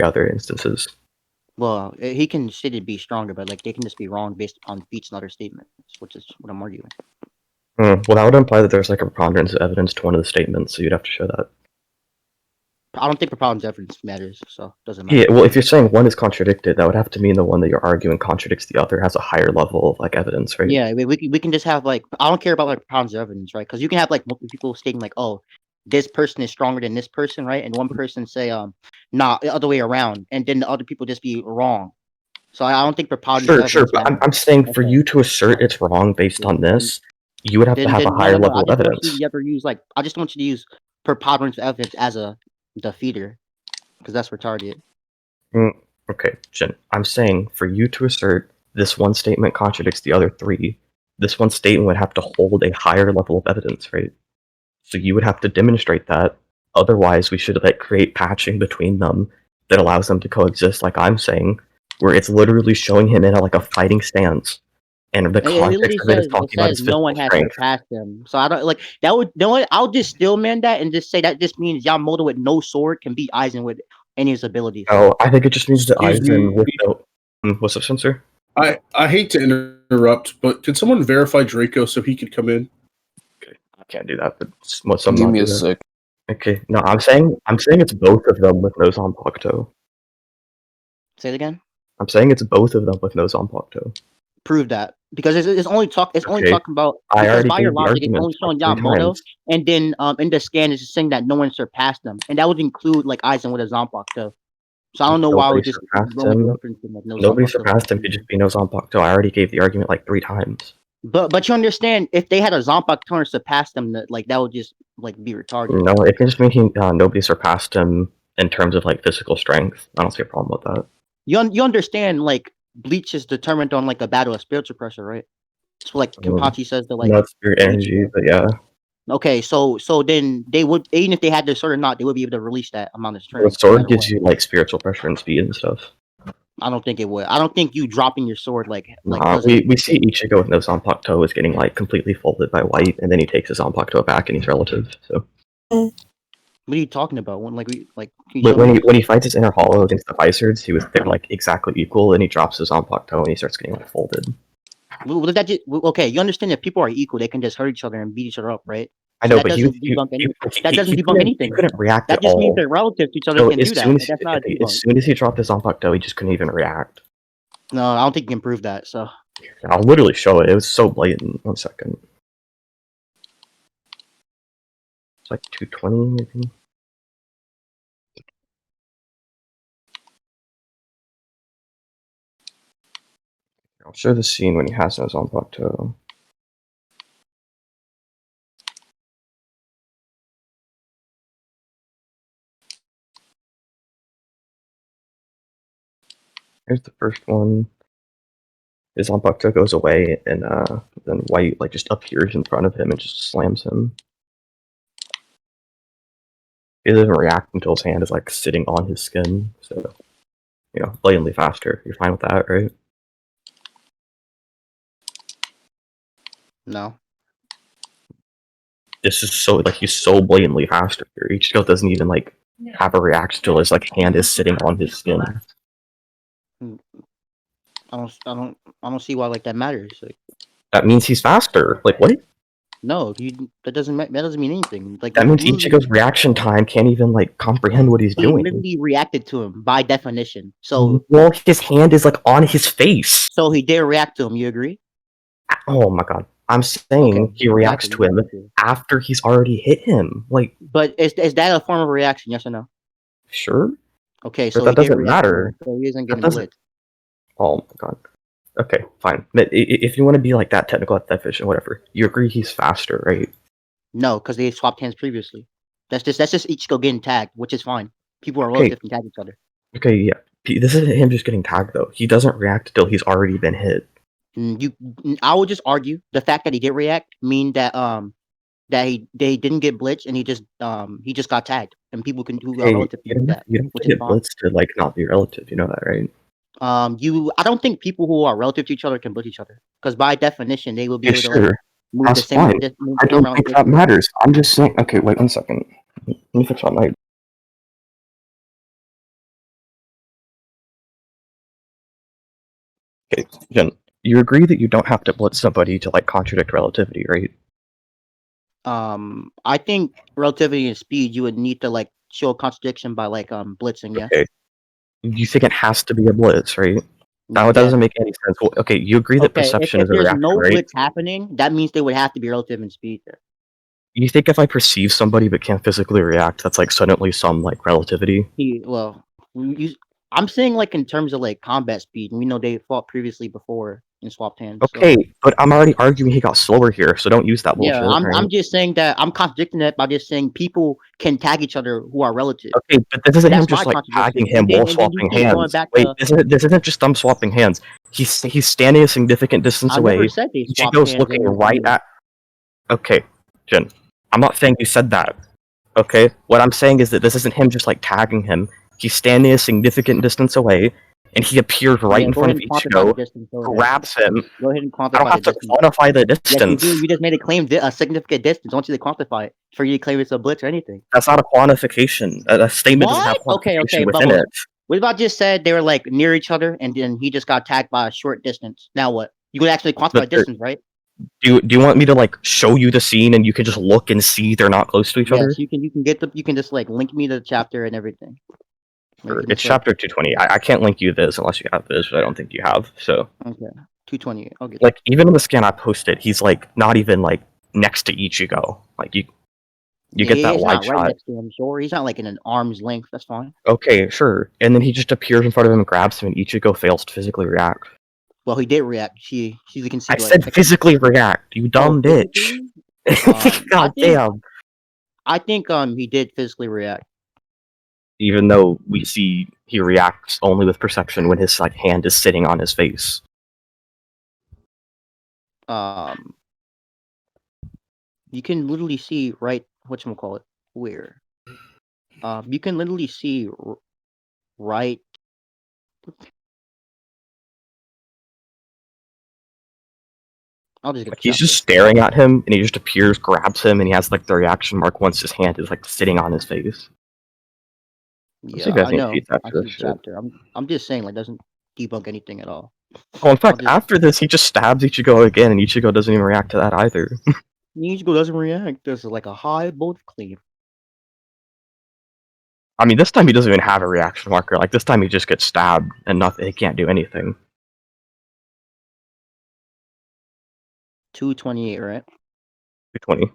other instances. Well, he can say to be stronger, but like they can just be wrong based on Beats and other statements, which is what I'm arguing. Well, that would imply that there's like a preponderance of evidence to one of the statements, so you'd have to show that. I don't think preponderance evidence matters, so it doesn't matter. Yeah, well, if you're saying one is contradicted, that would have to mean the one that you're arguing contradicts the other has a higher level of like evidence, right? Yeah, we can just have like I don't care about like preponderance of evidence, right? Because you can have like multiple people stating like, oh, this person is stronger than this person, right? And one person say nah, the other way around, and then the other people just be wrong. So I don't think preponderance of Sure, evidence but matters. I'm saying for you to assert it's wrong based on this, you would have to have a higher level of evidence. You ever use like I just want you to use preponderance of evidence as a defeater, because that's retarded. Okay, Jin, I'm saying for you to assert this one statement contradicts the other three, this one statement would have to hold a higher level of evidence, right? So you would have to demonstrate that. Otherwise, we should like create patching between them that allows them to coexist, like I'm saying, where it's literally showing him in a fighting stance, and the context of it is talking about his physical strength. Surpassed him. So I don't like that would. You know what? I'll just still man that and just say that just means Yamamoto with no sword can beat Aizen with any of his abilities. Oh, I think it just means that Aizen with no. What's up, Spencer? I hate to interrupt, but can someone verify Draco so he could come in? Okay, I can't do that, but Give me a sec. Okay, no, I'm saying it's both of them with no Zanpakuto. Say it again. I'm saying it's both of them with no Zanpakuto. Prove that, because it's only talking about. I already by your logic, it's only showing Yamamoto, and then in the scan it's just saying that no one surpassed them, and that would include like Aizen with a Zanpakuto. So I don't know why we just nobody surpassed him. It could just be no Zanpakuto. I already gave the argument like 3 times. But you understand, if they had a Zanpakuto and surpassed them, like that would just like be retarded. No, it can just mean nobody surpassed him in terms of like physical strength. I don't see a problem with that. You understand, like Bleach is determined on like a battle of spiritual pressure, right? So like Kenpachi says that like not spirit energy, but yeah. Okay, so then they would, even if they had their sword or not, they would be able to release that amount of strength. The sword gives you like spiritual pressure and speed and stuff. I don't think it would. I don't think you dropping your sword we see Ichigo with no Zanpakuto is getting like completely folded by White, and then he takes his Zanpakuto back and he's relative. So. What are you talking about? When when he fights his inner hollow against the Visards, they're like exactly equal, and he drops his Zanpakuto and he starts getting like folded. Well, okay, you understand that people are equal; they can just hurt each other and beat each other up, right? I know, but that doesn't debunk anything. He couldn't react that at all. That just means they're relative to each other. Can do that. As soon as he dropped his Zanpakuto, he just couldn't even react. No, I don't think you can prove that. So I'll literally show it. It was so blatant. 1 second. It's like 220, I think. I'll show the scene when he has no Zanpakuto. Here's the first one. His Zanpakuto goes away, and then White like just appears in front of him and just slams him. He doesn't react until his hand is like sitting on his skin, so blatantly faster. You're fine with that, right? No. This is so he's so blatantly faster here. Ichigo doesn't even like have a reaction till his hand is sitting on his skin. I don't see why that matters. That means he's faster. Like what? No, that doesn't mean anything. That means Ichigo's reaction time can't even comprehend what he's doing. He literally reacted to him by definition. So his hand is on his face. So he did react to him. You agree? Oh my god! I'm saying he reacts to him after he's already hit him. But is that a form of reaction? Yes or no? Sure. Okay, so that doesn't matter. So he isn't getting lit. Oh my god. Okay, fine. If you want to be that technical at that definition, whatever. You agree he's faster, right? No, because they swapped hands previously. That's just Ichigo getting tagged, which is fine. People are relative and tag each other. Okay, yeah. This isn't him just getting tagged though. He doesn't react until he's already been hit. I would just argue the fact that he did react mean that they didn't get blitzed and he just got tagged, and people can do relative to that. You don't get blitzed to not be relative. You know that, right? I don't think people who are relative to each other can blitz each other, because by definition they will be able to move That's the same. Fine. I don't think that matters. I'm just saying. Okay, wait 1 second. Let me fix my mic. Okay, Jen, you agree that you don't have to blitz somebody to like contradict relativity, right? I think relativity and speed, you would need to like show a contradiction by like blitzing. Yeah. Okay. You think it has to be a blitz, right? That Yeah. doesn't make any sense. Well, okay, you agree that Okay. perception If is a there's reaction, no right? blitz happening, that means they would have to be relative in speed there. You think if I perceive somebody but can't physically react, that's like suddenly some like relativity? I'm saying like in terms of like combat speed, and we know they fought previously before and swapped hands. Okay, So. but I'm already arguing he got slower here, so don't use that Yeah, bullshit. Right? I'm just saying that I'm contradicting that by just saying people can tag each other who are relative. Okay, but this isn't him That's my just like tagging contradiction. him while And then you swapping keep going hands. back Wait, to this isn't just them swapping hands. He's standing a significant distance I never away. said they swapped Ichigo's hands looking in right at. Okay, Jin, I'm not saying you said that. Okay, what I'm saying is that this isn't him just like tagging him. He's standing a significant distance away, and he appears right in go front ahead of and quantify the Ichigo, distance. grabs him. Go ahead and I don't quantify the have to distance. quantify the Yes, you distance. do. You just made a claim a significant distance. Don't you quantify it for you to claim it's a blitz or anything? That's not a quantification. A statement doesn't have What? Okay, quantification within Bubbles. it. What about just said they were like near each other and then he just got tagged by a short distance? Now what? You could actually quantify But distance, right? do you want me to like show you the scene and you can just look and see they're not close to each other? Yes, you can just like link me to the chapter and everything. Sure. It's chapter 220. I can't link you this unless you have this, but I don't think you have. So okay, 220. I'll get like even in the scan I posted, he's like not even like next to Ichigo. Like you get that he's wide not right shot. next to him. Sure, he's not like in an arm's length. That's fine. Okay, sure. And then he just appears in front of him and grabs him, and Ichigo fails to physically react. Well, he did react. She can see. I said physically react. You dumb bitch. God damn. I think he did physically react. Even though we see he reacts only with perception when his like hand is sitting on his face. You can literally see right whatchamacallit where. You can literally see right. I'll just get Like, he's just staring at him, and he just appears, grabs him, and he has like the reaction mark once his hand is like sitting on his face. Yeah, I know. I see the chapter. I'm just saying, like, doesn't debunk anything at all. Oh, in fact, after this, he just stabs Ichigo again, and Ichigo doesn't even react to that either. Ichigo doesn't react. There's like a high bolt claim. I mean, this time he doesn't even have a reaction marker. Like, this time he just gets stabbed, and nothing. He can't do anything. 228, right? 220.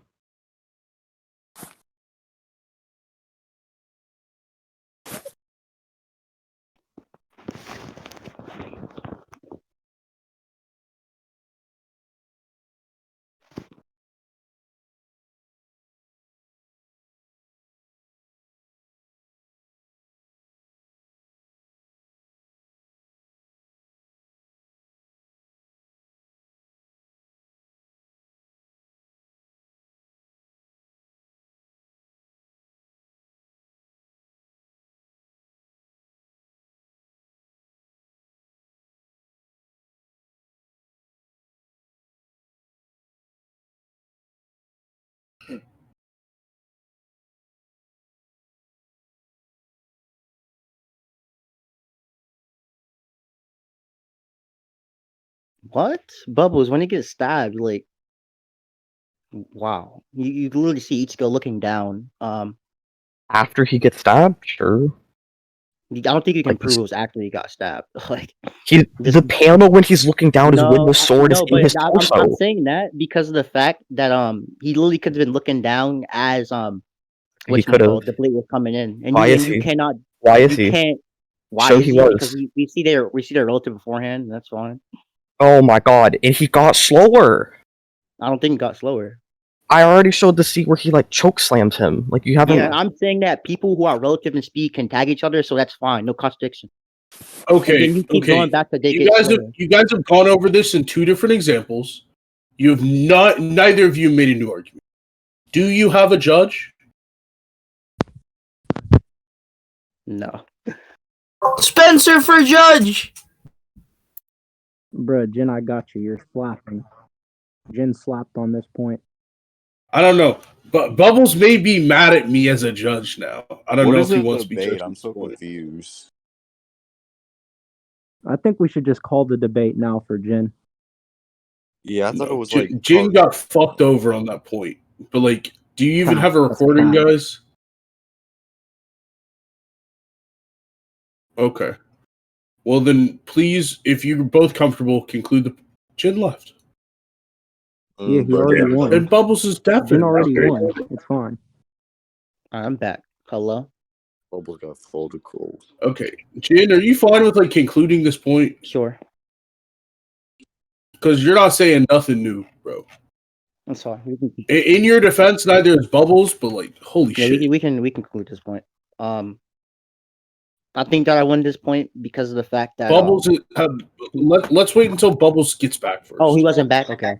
What? Bubbles, when he gets stabbed, like, wow. You literally see Ichigo looking down. After he gets stabbed, sure. I don't think you can prove it was after he got stabbed. Like, the panel when he's looking down is when the sword is in his torso. I'm saying that because of the fact that he literally could have been looking down as the blade was coming in, and why is you he? cannot. Why is he? Can't. Why so is he he? was. Because we see their relative beforehand. That's fine. Oh my god! And he got slower. I don't think he got slower. I already showed the scene where he like choke slams him. Like you haven't. Yeah, I'm saying that people who are relative in speed can tag each other, so that's fine. No contradiction. Okay. You keep going back to you guys have gone over this in two different examples. You have not. Neither of you made a new argument. Do you have a judge? No. Spencer for judge. Bruh, Jin, I got you. You're slapping. Jin slapped on this point. I don't know, but Bubbles may be mad at me as a judge now. I don't know if he wants to be judged. I'm so confused. I think we should just call the debate now for Jin. Yeah, I thought it No, was Jin got fucked over on that point. But like, do you even Cap, have a that's recording, cap. guys? Okay. Well then, please, if you're both comfortable, conclude the Jin left. Yeah, he already won. And Bubbles is deaf. Jin already won. It's fine. I'm back. Hello. Bubbles got folded cold. Okay, Jin, are you fine with like concluding this point? Sure. Because you're not saying nothing new, bro. I'm sorry. We can, In your defense, neither is Bubbles, but like, holy yeah, shit. we can conclude this point. I think that I won this point because of the fact that Bubbles, let's wait until Bubbles gets back first. Oh, he wasn't back. Okay.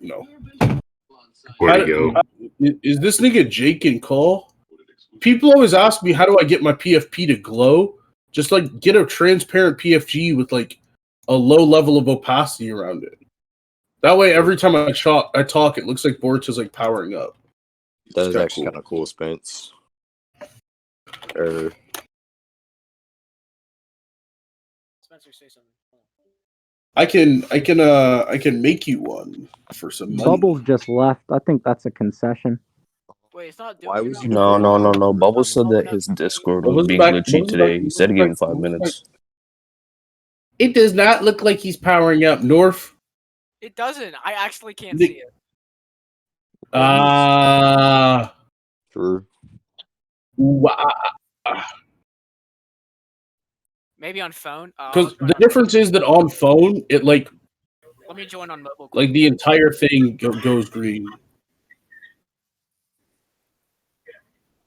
No. Where'd he go? Is this nigga Jake and Cole? People always ask me, how do I get my PFP to glow? Just like get a transparent PFG with like a low level of opacity around it. That way, every time I talk, it looks like Borch is like powering up. That is kinda actually cool. kind of cool, Spence. Spencer, say something. I can make you one for some money. Bubbles just left. I think that's a concession. Wait, it's not. Why was he- No. Bubble said that his Discord was being glitchy today. He said he gave him 5 minutes. It does not look like he's powering up, North. It doesn't. I actually can't see it. True. Maybe on phone. Because the difference is that on phone, it like Let me join on mobile. like the entire thing goes green.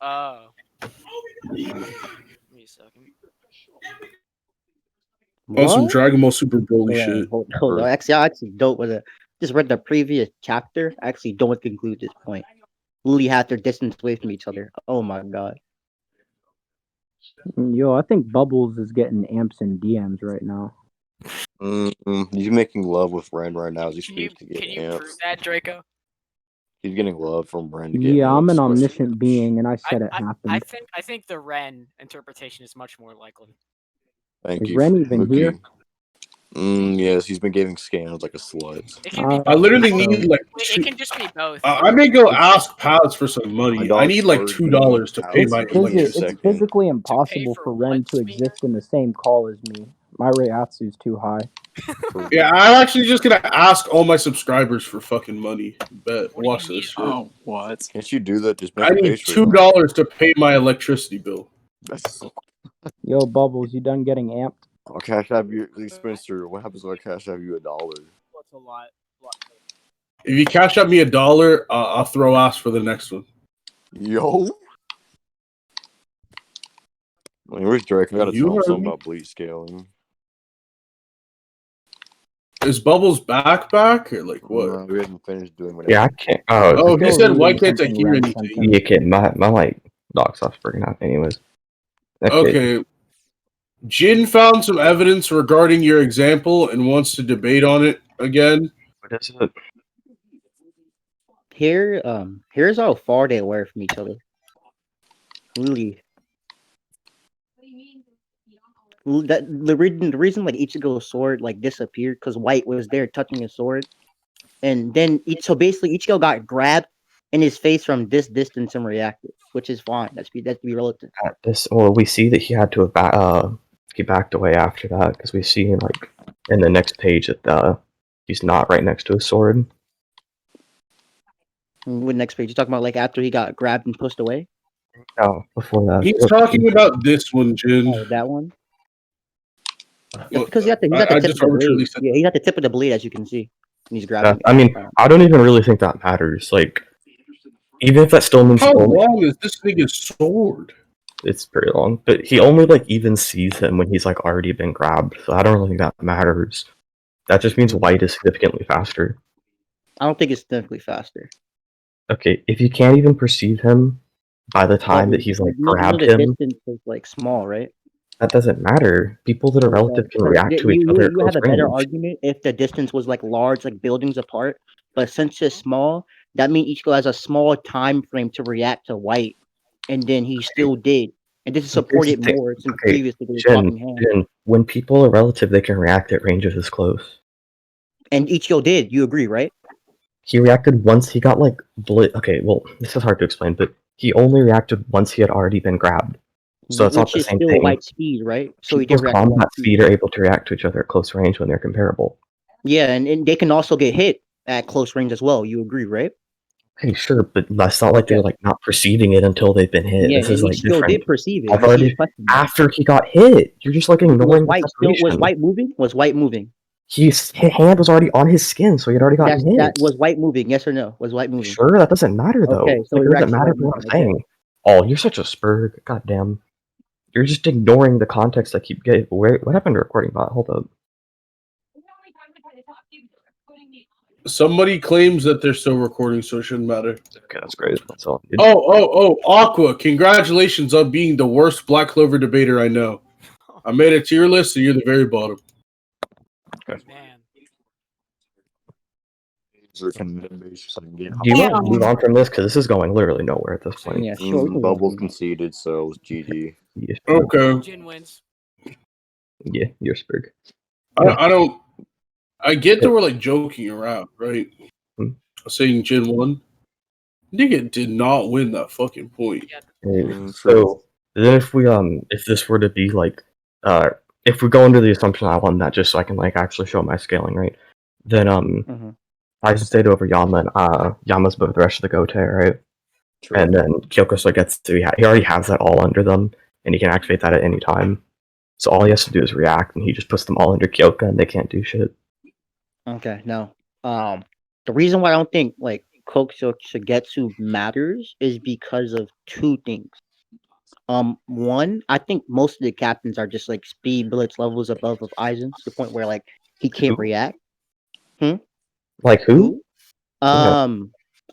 Oh. Give me a second. On some What? Dragon Ball Super Broly Yeah, shit. hold on. Actually, I actually don't want to. Just read the previous chapter. I actually don't want to conclude this point. Literally had their distance away from each other. Oh my god. Yo, I think Bubbles is getting amps and DMs right now. He's making love with Ren right now as he Can you speaks to get prove amps. that, Draco? He's getting love from Ren to get Yeah, I'm an amps. omniscient being, and I said it I happened. think the Ren interpretation is much more likely. Thank Is you. Ren for even looking. here? Yes, he's been giving scans like a slut. It can be. I literally both. need like It can just be both. I may go ask Pals for some money. My I need like dog's $2 to pay It's my physi- electricity. It's physically impossible for for Ren what to speed? exist in the same call as me. My Reiatsu's too high. Yeah, I'm actually just gonna ask all my subscribers for fucking money. Bet. What do Watch you this need? shit. Oh, what? Can't you do that? Just make I a need Patreon. $2 to pay my electricity bill. That's so. Yo, Bubbles, you done getting amped? I'll cash out you, Spencer. What happens when I cash out you $1? What's a lot? If you cash out me $1, I'll throw ass for the next one. Yo. I mean, where's Drake? I gotta You tell him heard something me. about Bleach scaling. Is Bubbles back or like what? No, we haven't finished doing what. Yeah, I can't. Oh, he Still said, "Why reading can't I something hear Ren anything?" sent him. yeah, kid, my like dog stops working out anyways. Okay. Jin found some evidence regarding your example and wants to debate on it again. What is it? Here's how far they were from each other. Really. The reason like Ichigo's sword like disappeared because White was there touching his sword, and then basically Ichigo got grabbed in his face from this distance and reacted, which is fine. That's to be relative. We see that he had to have he backed away after that because we see like in the next page that he's not right next to his sword. What next page? You talking about like after he got grabbed and pushed away? No, before that. He's talking about this one, Jin. Oh, that one. Well, Because he's at the I tip just of the arbitrarily blade. said- Yeah, he's at the tip of the blade, as you can see. And he's grabbing. I mean, I don't even really think that matters. Like, even if that still means How long is this nigga's sword? it's pretty long, but he only like even sees him when he's like already been grabbed. So I don't really think that matters. That just means White is significantly faster. I don't think it's significantly faster. Okay, if you can't even perceive him by the time that he's like grabbed the him, distance is like small, right? that doesn't matter. People that are relative can react to each you, other you at close have a better range. argument if the distance was like large, like buildings apart. But since it's small, that means Ichigo has a small time frame to react to White, and then he still did. and this is But here's the supported thing. more since Okay, previously they were talking hand. Jin, when people are relative, they can react at ranges this close. And Ichigo did. You agree, right? He reacted once he got like okay, well, this is hard to explain, but he only reacted once he had already been grabbed. So it's not Which the is same still thing. light speed, right? So he People's did react at light combat speed. speed are able to react to each other at close range when they're comparable. Yeah, and they can also get hit at close range as well. You agree, right? Hey, sure, but that's not like they're like not perceiving it until they've been hit. Yeah, This is and like Ichigo different. did perceive it. I've You see already his question. after he got hit. You're just like Was ignoring the White still was separation. White moving? Was White moving? His hand was already on his skin, so he had already gotten hit. That was White moving? Yes or no? Was White moving? Sure, that doesn't matter though. Okay, so Like, he it doesn't reacts to matter White what I'm moving. Okay. saying. Oh, you're such a spurg. God damn. You're just ignoring the context I keep getting. Wait, what happened to recording bot? Hold up. Somebody claims that they're still recording, so it shouldn't matter. Okay, that's great. That's all. Dude. Oh, Aqua! Congratulations on being the worst Black Clover debater I know. I made a tier list, so you're the very bottom. Man. Or can members something get Do you want to move on from this? Because this is going literally nowhere at this point. Yeah, sure. we can Bubbles go. conceded, so it was GG. Yeah, Okay. Jin wins. yeah, you're spurg. I don't. I get that we're like joking around, right? Hmm. Saying Jin won. Nigga did not win that fucking point. So then if this were to be like if we go under the assumption I won that just so I can like actually show my scaling, right? Then Aizen stayed over Yama and Yama's above the rest of the Gotei, right? True. And then Kyoko still gets to he already has that all under them and he can activate that at any time. So all he has to do is react and he just puts them all under Kyoko and they can't do shit. Okay, no. The reason why I don't think like Kokyo Shigetsu matters is because of two things. One, I think most of the captains are just like speed blitz levels above of Aizen to the point where like he can't react. Like who? I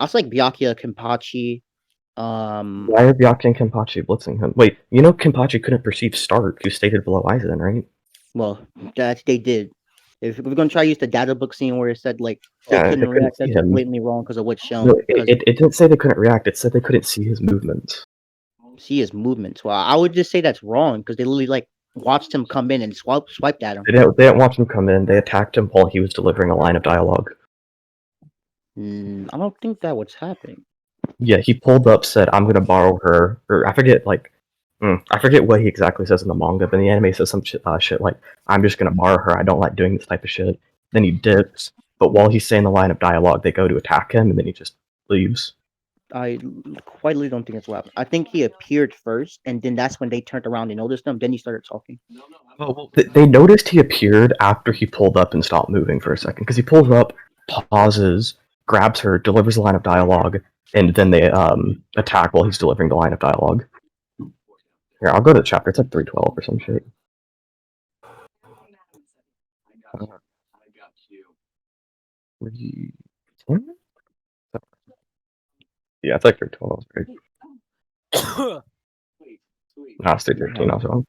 was like Byakuya, Kenpachi. Why are Byakuya and Kenpachi blitzing him? Wait, you know Kenpachi couldn't perceive Stark, who stated below Aizen, right? Well, that they did. If we're gonna try to use the data book scene where it said like they Yeah, couldn't they couldn't react, see that's him. blatantly wrong because of what's shown. No, it didn't say they couldn't react. It said they couldn't see his movements. See his movements. Well, I would just say that's wrong because they literally like watched him come in and swiped at him. They didn't watch him come in. They attacked him while he was delivering a line of dialogue. I don't think that what's happening. Yeah, he pulled up, said, "I'm gonna borrow her," or I forget what he exactly says in the manga, but in the anime says some shit like, "I'm just gonna borrow her. I don't like doing this type of shit." Then he dips, but while he's saying the line of dialogue, they go to attack him, and then he just leaves. I quite literally don't think that's what happened. I think he appeared first, and then that's when they turned around and noticed him. Then he started talking. They noticed he appeared after he pulled up and stopped moving for a second, because he pulls up, pauses, grabs her, delivers a line of dialogue, and then they attack while he's delivering the line of dialogue. Here, I'll go to the chapter. It's like 312 or some shit. Yeah, it's like 312, right? No, it's 313 also.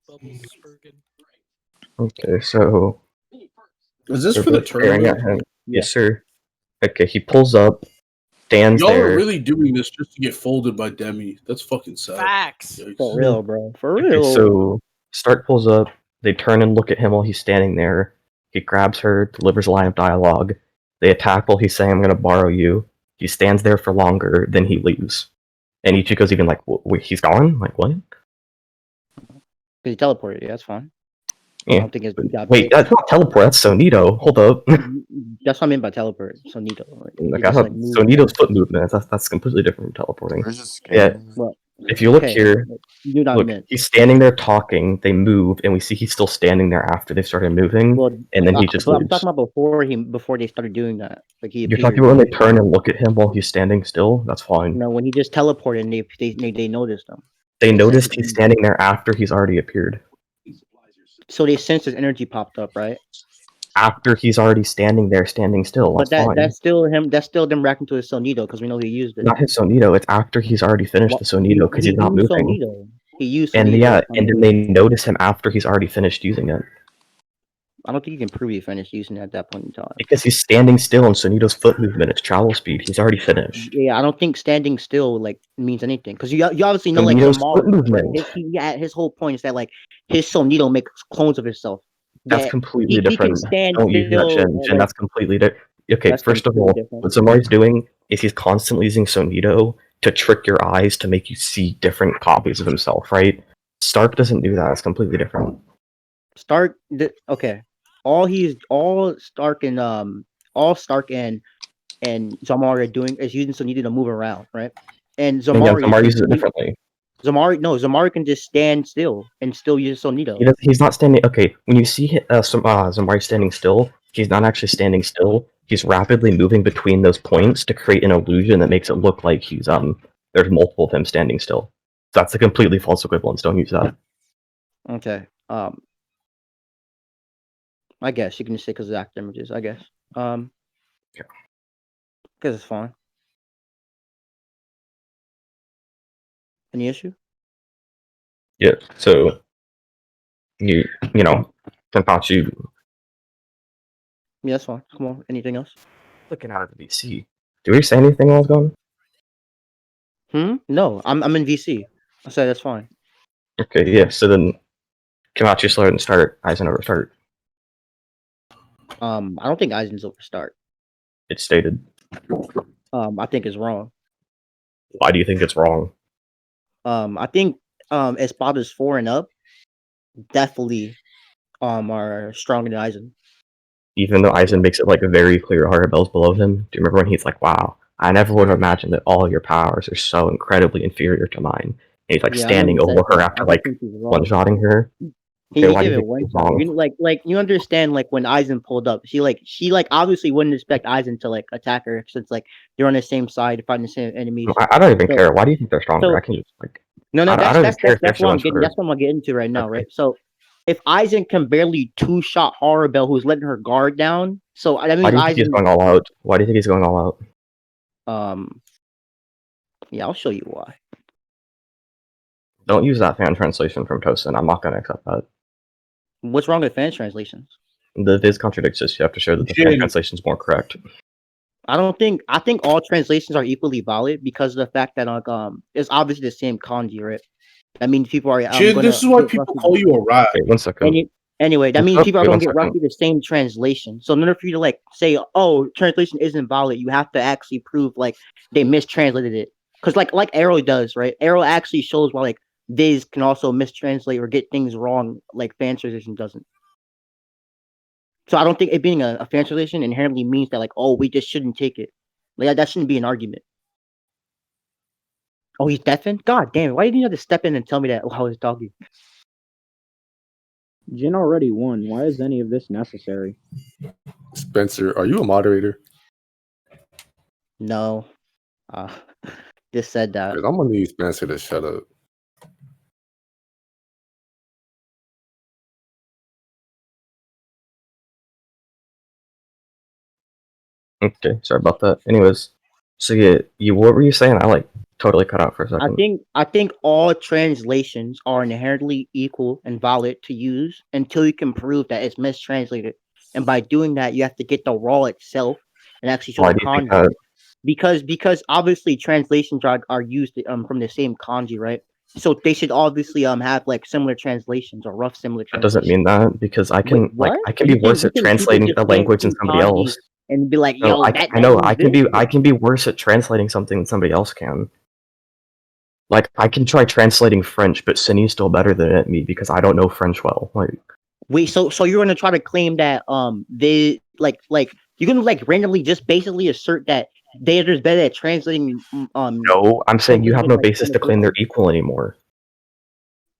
Bubblez is Bergen. Okay, so... Is this they're for the both staring tournament? at him. Yes, sir. Okay, he pulls up, stands Y'all there. are really doing this just to get folded by Demi. That's fucking sad. Facts. Yikes. For real, bro. For Okay, real. so Stark pulls up, they turn and look at him while he's standing there. He grabs her, delivers a line of dialogue. They attack while he's saying, "I'm gonna borrow you." He stands there for longer, then he leaves. And Ichigo's even like, "Wait, he's gone? Like, what?" Because he teleported. Yeah, that's fine. I Yeah. don't think it's Wait, that's not teleport, that's Sonito. Hold up. That's what I mean by teleport. Sonito. Like, I thought Sonito's foot movement, that's completely different from teleporting. Yeah. Well, If you look okay, here, you know what I look, meant. he's standing there talking, they move, and we see he's still standing there after they've started moving, Well, and then he just I'm leaves. talking about before they started doing that. Like he You're appeared. talking about when they turn and look at him while he's standing still? That's fine. No, when he just teleported and they noticed him. They noticed he's standing there after he's already appeared. So they sensed his energy popped up, right? After he's already standing there, standing still. But That's fine. that's still him. That's still them reacting to his Sonito because we know he used it. Not his Sonito. It's after he's already finished the Sonito because he's not moving. Sonito. He used And Sonito. yeah, and then they notice him after he's already finished using it. I don't think you can prove he finished using it at that point in time. Because he's standing still and Sunito's foot movement is travel speed. He's already finished. Yeah, I don't think standing still like means anything because you obviously know like Sonito's foot Zamari, right? movement. His whole point is that like his Sonito makes clones of himself. That's That completely he can different. stand Don't use that, still. Jin. Jin, Like, that's completely different. Okay, That's first of all, completely different. what Zamari's doing is he's constantly using Sonito to trick your eyes to make you see different copies of himself, right? Stark doesn't do that. It's completely different. Stark. Okay, all Stark and Zamari are doing is using Sonito to move around, right? And And yeah, Zamari, Zamari uses it differently. Zamari can just stand still and still use Sonito. He's not standing. Okay, when you see Zamari standing still, he's not actually standing still. He's rapidly moving between those points to create an illusion that makes it look like he's there's multiple of him standing still. That's a completely false equivalence. Don't use that. Okay. I guess you can just say because of actor images. I guess. Yeah. Because it's fine. Any issue? Yeah. So you know, Kenpachi Yeah, that's fine. Come on. Anything else? looking out of the VC. Did we say anything while I was gone? No, I'm in VC. I said that's fine. Okay, yeah. So then Kenpachi slower than start. Aizen over start. I don't think Aizen's over start. It's stated. I think it's wrong. Why do you think it's wrong? I think Espada's 4 and up definitely are stronger than Aizen. Even though Aizen makes it like a very clear Harabel's below him. Do you remember when he's like, "Wow, I never would have imagined that all your powers are so incredibly inferior to mine." And he's like Yeah, I standing know he over said her that. after I like think he's wrong. one-shotting her. He Okay, why do gave you it think one it's shot. wrong? Like you understand like when Aizen pulled up, she obviously wouldn't expect Aizen to like attack her since like they're on the same side fighting the same enemies. I don't even So- care. Why do you think they're stronger? so- I can just like No, I don't even care if that's they're what I'm so getting. unsure. That's what I'm gonna get into right now, Okay. right? So, if Aizen can barely 2-shot Harabel, who's letting her guard down, so that means Why do you think he's going all out? Why do you think he's going all out? Yeah, I'll show you why. Don't use that fan translation from Tosin. I'm not gonna accept that. What's wrong with fan translations? The Viz contradicts this. You have to show that the fan Jin. translation is more correct. I think all translations are equally valid because of the fact that it's obviously the same kanji, right? That means people are. Jin, this is why people call you a rat. Wait, 1 second. Anyway, that What's means up? people are Wait, gonna 1 get second. roughly the same translation. So in order for you to like say, "Oh, translation isn't valid," you have to actually prove like they mistranslated it. Because like Arrow does, right? Arrow actually shows why like Viz can also mistranslate or get things wrong, like fan translation doesn't. So I don't think it being a fan translation inherently means that like, oh, we just shouldn't take it. Like that shouldn't be an argument. Oh, he's deafened? God damn it! Why didn't you have to step in and tell me that while I was talking? Jin already won. Why is any of this necessary? Spencer, are you a moderator? No, just said that. 'Cause I'm gonna need Spencer to shut up. Okay, sorry about that. Anyways, so you what were you saying? I like totally cut out for a second. I think all translations are inherently equal and valid to use until you can prove that it's mistranslated. And by doing that, you have to get the raw itself and actually show Why the do you think kanji. that? Because obviously translations are used from the same kanji, right? So they should obviously have like similar translations or rough similar That translations. doesn't mean that because I can Wait, what? I can You be worse at think people translating just the can't language than see somebody kanji else. and be like, No, yo, I know I can be worse at translating something than somebody else can. Like I can try translating French, but Sini's still better than at me because I don't know French well. Like Wait, so you're gonna try to claim that they like you're gonna like randomly just basically assert that they're just better at translating no, I'm saying you have no like, basis to claim they're equal anymore.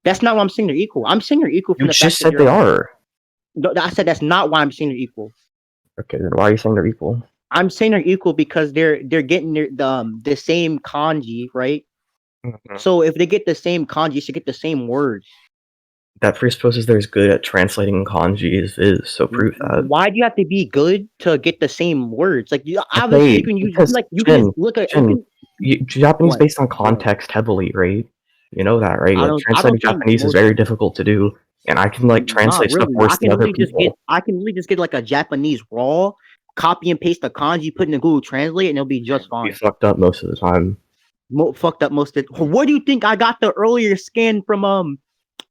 That's not what I'm saying they're equal. I'm saying they're equal for You the just fact that said they are. No, I said that's not why I'm saying they're equal. Okay, then why are you saying they're equal? I'm saying they're equal because they're getting the same kanji, right? Mhm. So if they get the same kanji, you should get the same words. That presupposes they're as good at translating kanji as is, so prove that. Why do you have to be good to get the same words? Like obviously you can use because you can just look at Japanese What? based on context heavily, right? You know that, right? I Like don't translating think Japanese is most- very difficult to do. and I can like Not translate stuff really. worse than other people. I can literally just get like a Japanese raw, copy and paste the kanji, put in the Google Translate, and it'll be just Be fine. fucked up most of the time. Fucked up most of it. What do you think I got the earlier scan from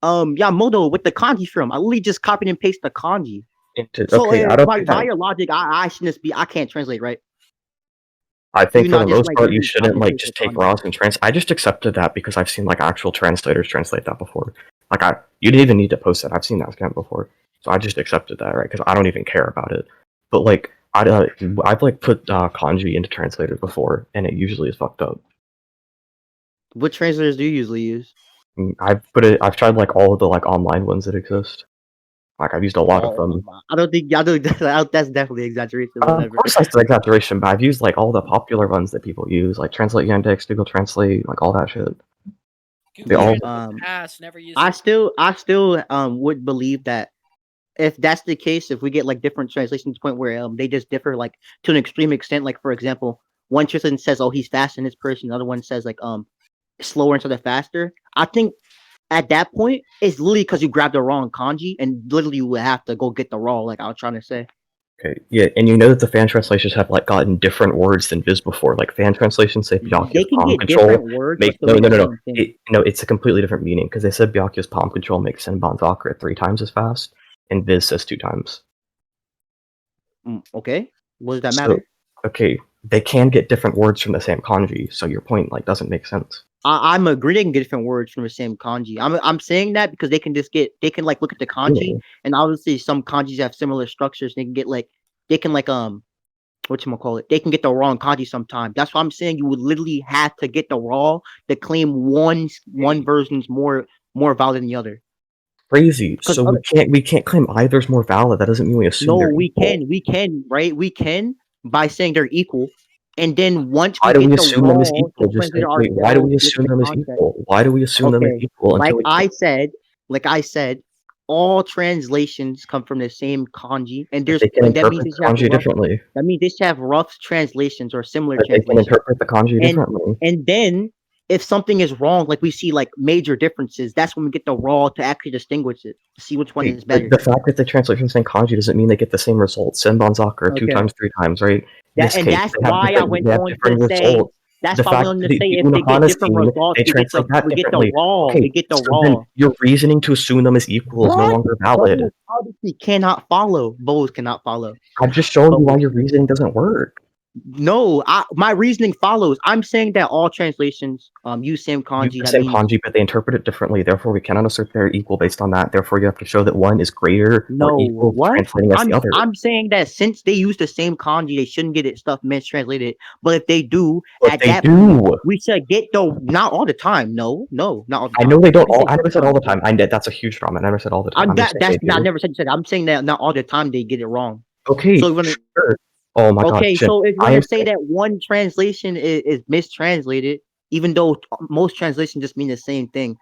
Yamamoto with the kanji from? I literally just copied and pasted the kanji. So Okay, I don't by think that. your logic, I shouldn't be. I can't translate, right? I think you for the not just, most like, part, you literally shouldn't copy like paste just the take kanji? raws and I just accepted that because I've seen like actual translators translate that before. Like you didn't even need to post that. I've seen that scam before, so I just accepted that, right? Because I don't even care about it. But like I've like put kanji into translators before, and it usually is fucked up. What translators do you usually use? I've tried like all of the like online ones that exist. Like I've used a lot of them. I don't think that's definitely exaggeration. Of Whatever. course, that's an exaggeration, but I've used like all the popular ones that people use, like Translate Yandex, Google Translate, like all that shit. They all. Never use I still would believe that if that's the case, if we get like different translations to the point where they just differ like to an extreme extent, like for example, one translation says, "Oh, he's faster than this person," the other one says like slower instead of faster. I think at that point, it's literally because you grabbed the wrong kanji, and literally you would have to go get the raw. Like I was trying to say. Okay, yeah, and you know that the fan translations have like gotten different words than Viz before. Like fan translations say Byakuya's They can palm get control different words, make but no still no mean no the no same thing. no, it's a completely different meaning because they said Byakuya's palm control makes Senbon's Akira 3 times as fast, and Viz says 2 times. Okay, what does that So matter? okay, they can get different words from the same kanji, so your point like doesn't make sense. I'm agreeing they can get different words from the same kanji. I'm saying that because they can like look at the kanji, and obviously some kanjis have similar structures. They can get like they can whatchamacallit, they can get the wrong kanji sometimes. That's why I'm saying you would literally have to get the raw to claim one version's more valid than the other. Crazy. So we can't claim either's more valid. That doesn't mean we assume they're equal. We can, right? We can by saying they're equal. And then once Why we do get we the assume raw them as to equal? Just translate wait, why do we ourselves, look at assume the them as context. equal? Why do we assume them as equal? Like Until I said, all translations come from the same kanji, and they can and that interpret means the they have kanji differently. That means they should have rough translations or similar But they can translations. interpret the kanji differently. And then if something is wrong, like we see like major differences, that's when we get the raw to actually distinguish it, to see which one is better. The fact that they translate from the same kanji doesn't mean they get the same results. Senbon Sakura 2 times, 3 times, right? That's why I went on to say. That's why I went on to say if they get different results, we get the raw. Okay, We get the so raw. then your reasoning to assume them as equal is no longer valid. Bubblez obviously cannot follow. Bubblez cannot follow. I'm just showing you why your reasoning doesn't work. No, my reasoning follows. I'm saying that all translations use same kanji. Use the same kanji, but they interpret it differently. Therefore, we cannot assert they're equal based on that. Therefore, you have to show that one is greater or equal to translating as the other. I'm saying that since they use the same kanji, they shouldn't get stuff mistranslated. But if they do, point, we should get not all the time. No, not all the time. I know they don't. I never said all the time. That's a huge drama. I never said all the time. I never said. I'm saying that not all the time they get it wrong. Okay, so sure. Oh my god. Okay, so if you want to say that one translation is mistranslated, even though most translations just mean the same thing,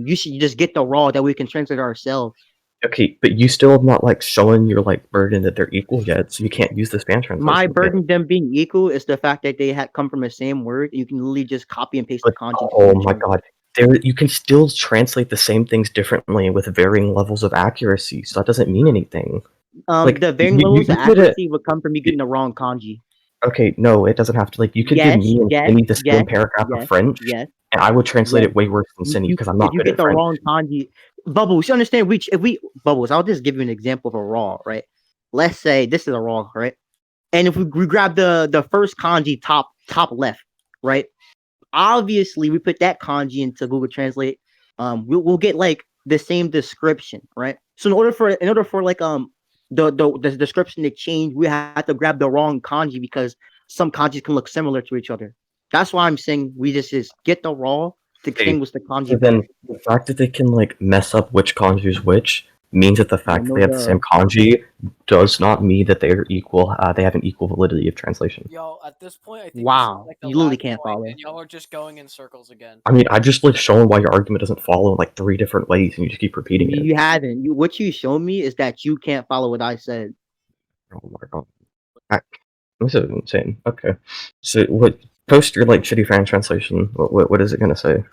you should just get the raw that we can translate ourselves. Okay, but you still have not like shown your like burden that they're equal yet, so you can't use the span translation. My burden them being equal is the fact that they come from the same word. You can literally just copy and paste the kanji. Oh my god. You can still translate the same things differently with varying levels of accuracy, so that doesn't mean anything. The varying levels of accuracy would come from me getting the wrong kanji. Okay, no, it doesn't have to. Like, you could give me and Cindy the same paragraph of French, and I would translate it way worse than Cindy because I'm not good at French. If you get the wrong kanji, Bubblez, you understand? Bubblez, I'll just give you an example of a raw, right? Let's say this is a raw, right? And if we grab the first kanji top left, right? Obviously, we put that kanji into Google Translate. We'll get like the same description, right? So in order for like the description to change, we have to grab the wrong kanji because some kanjis can look similar to each other. That's why I'm saying we just get the raw to distinguish the kanji. So then the fact that they can like mess up which kanji is which means that the fact that they have the same kanji does not mean that they're equal. They have an equal validity of translation. Yo, at this point, I think like you literally can't follow. And y'all are just going in circles again. I mean, I just like showing why your argument doesn't follow in like 3 different ways, and you just keep repeating it. You haven't. What you showed me is that you can't follow what I said. Oh my god, this is insane. Okay, so what? Post your like shitty fan translation. What is it gonna say?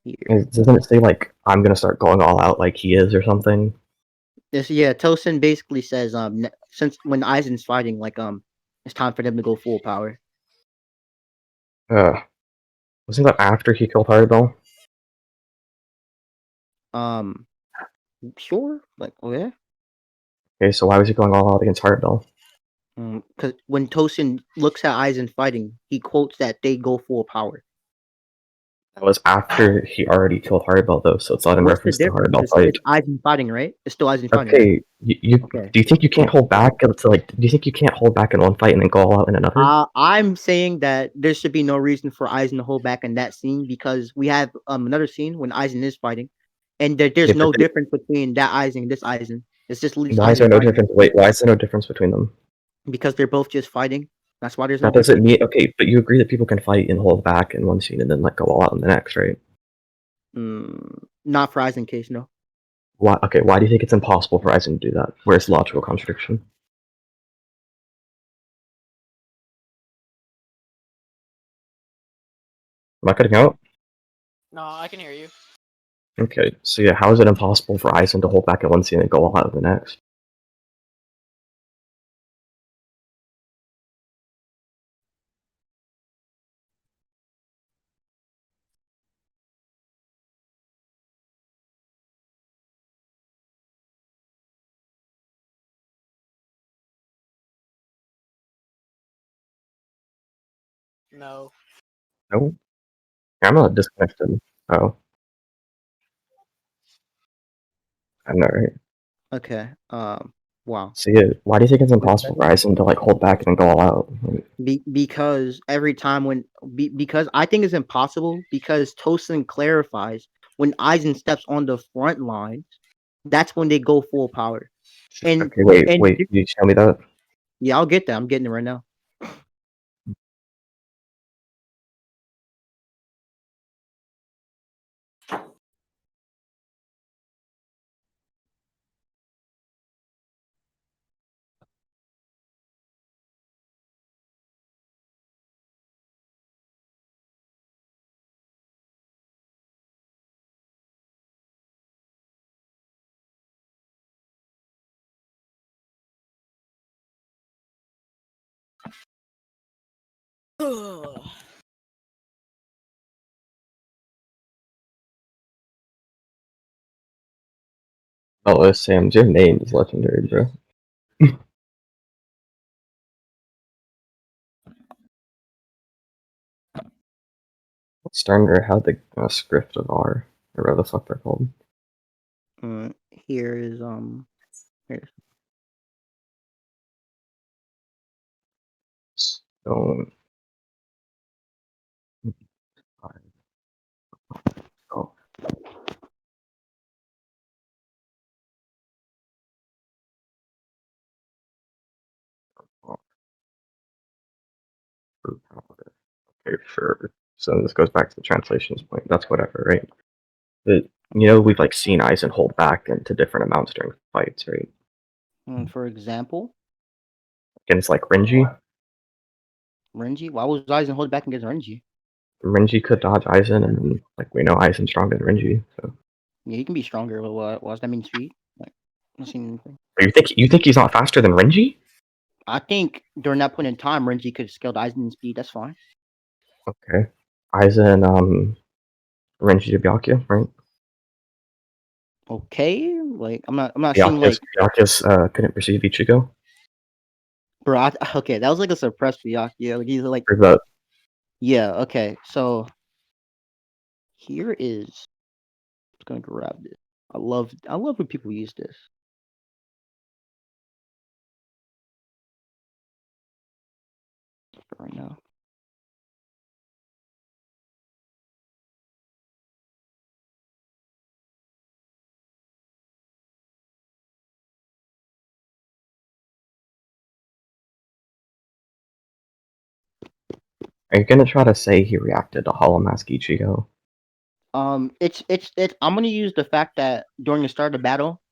Here. Doesn't it say like I'm gonna start going all out like he is or something? Tosin basically says since when Aizen's fighting, like it's time for them to go full power. Wasn't that after he killed Haribel? Sure, like yeah. Okay, so why was he going all out against Haribel? Because when Tosin looks at Aizen fighting, he quotes that they go full power. That was after he already killed Haribel, though, so it's not in What's the reference to difference? Haribel fight. It's Aizen fighting, right? It's still Aizen fighting. Right? Okay, Okay. do you think you can't hold back? Do you think you can't hold back in one fight and then go all out in another? I'm saying that there should be no reason for Aizen to hold back in that scene because we have another scene when Aizen is fighting, and there's no difference between that Aizen and this Aizen. It's just why is there no difference? Wait, why is there no difference between them? Because they're both just fighting. That's why there's that no doesn't mean okay, but you agree that people can fight and hold back in one scene and then like go all out in the next, right? Not for Aizen case, no. Why? Okay, why do you think it's impossible for Aizen to do that? Where's the logical contradiction? Am I cutting out? No, I can hear you. Okay, so yeah, how is it impossible for Aizen to hold back in one scene and go all out in the next? No. No? I'm not disconnected. Oh. I'm not right. Okay. Wow. So yeah, why do you think it's impossible for Aizen to like hold back and then go all out? Because every time because I think it's impossible because Tosin clarifies when Aizen steps on the front lines, that's when they go full power. And okay, wait, can you tell me that? Yeah, I'll get that. I'm getting it right now. Oh, Sam, your name is legendary, bro. Stronger had the script of R, or whatever the fuck they're called. Here is here's Stone. Oh. Okay, sure. So this goes back to the translations point. That's whatever, right? But we've like seen Aizen hold back into different amounts during fights, right? for example, Against like Renji. Renji. Why was Aizen hold back against Renji? Renji could dodge Aizen, and like we know Aizen's stronger than Renji. So Yeah, he can be stronger, but what does that mean? Speed? Like, I don't see anything. you think he's not faster than Renji? I think during that point in time, Renji could have scaled Aizen's speed. That's fine. Okay, Aizen, Renji to Byakuya, right? Okay, like I'm not seeing like Byakuya's couldn't perceive Ichigo. bro. Okay, that was like a suppressed Byakuya. Like he's like Prove that. yeah. Okay, so here is. I'm gonna grab this. I love when people use this. Right now. Are you gonna try to say he reacted to Hollow Mask Ichigo? It's. I'm gonna use the fact that during the start of the battle,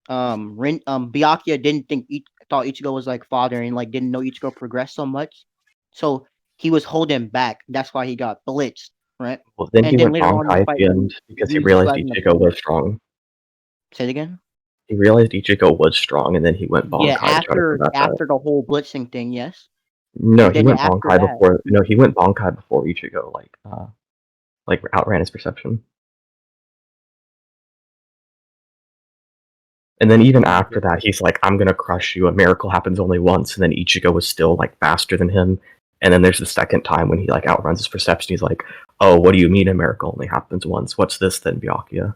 Byakuya didn't think thought Ichigo was like father and like didn't know Ichigo progressed so much, so he was holding back. That's why he got blitzed. right? Well, then And he then went later on in the Bankai at fight, the when end because he you realized guys in the Ichigo opponent. was strong. Say it again. He realized Ichigo was strong, and then he went Yeah, Bankai to try to combat that. after the whole blitzing thing, yes. No, And he then went after Bankai that, before. No, he went Bankai before Ichigo like outran his perception. And then even after that, he's like, "I'm gonna crush you." A miracle happens only once, and then Ichigo was still like faster than him. And then there's the second time when he like outruns his perception. He's like, "Oh, what do you mean a miracle only happens once? What's this then, Byakuya?"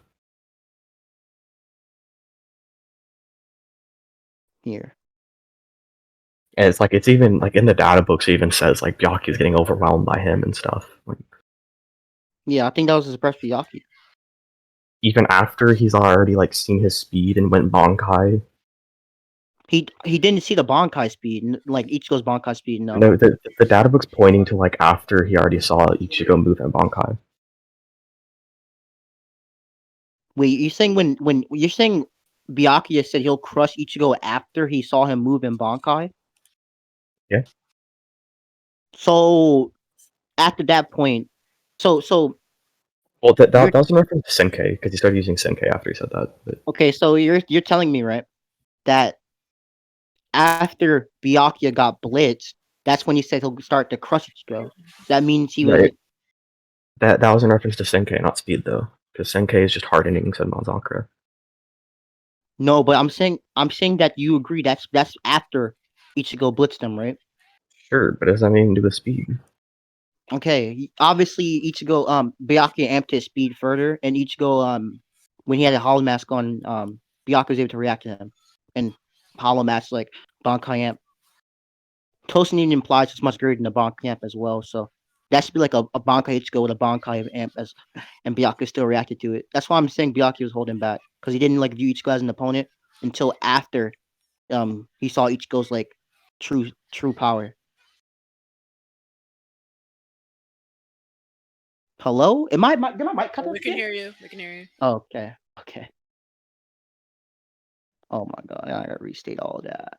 here. And it's like it's even like in the data books it even says like Byakuya's getting overwhelmed by him and stuff. Like Yeah, I think that was his best Byakuya. even after he's already like seen his speed and went Bankai. He didn't see the Bankai speed, like Ichigo's Bankai speed. No. No, the data book's pointing to like after he already saw Ichigo move in Bankai. Wait, you're saying when you're saying Byakuya said he'll crush Ichigo after he saw him move in Bankai? Yeah. So after that point, so Well, that You're- was in reference to Senkei because he started using Senkei after he said that. But okay, so you're telling me, right, that after Byakuya got blitzed, that's when he said he'll start to crush Ichigo. That means he was right. That was in reference to Senkei, not speed though, because Senkei is just hardening Senbon no, but I'm saying that you agree that's after Ichigo blitzed him, right? Sure, but does that mean do with speed? Okay, obviously Ichigo Byakuya amped his speed further, and Ichigo when he had a hollow mask on, Byakuya was able to react to him, and hollow mask like Bankai amp. Toasting implies it's much greater than the Bankai amp as well, so that should be like a Bankai Ichigo with a Bankai amp as, and Byakuya still reacted to it. That's why I'm saying Byakuya was holding back because he didn't like view Ichigo as an opponent until after he saw Ichigo's like true power. Hello? Did my mic cut Oh, off we can again? hear you. We can hear you. Oh, okay. Oh my god, I gotta restate all of that.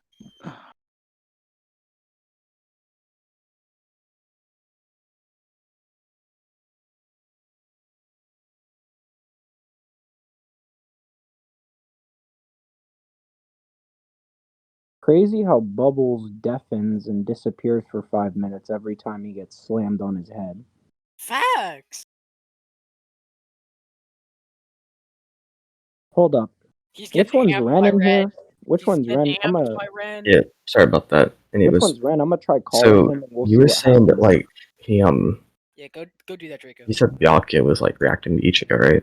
Crazy how Bubbles deafens and disappears for 5 minutes every time he gets slammed on his head. Facts. Hold up. He's Which getting one's amped Ren by in Ren. here? Which He's one's getting Ren? I'm amped gonna. by Ren. Yeah, sorry about that. And it Which was one's Ren? I'm gonna try calling so him, and we'll you see were what saying that happens. like he Yeah, go do that, Draco. you said Byakuya was like reacting to Ichigo, right?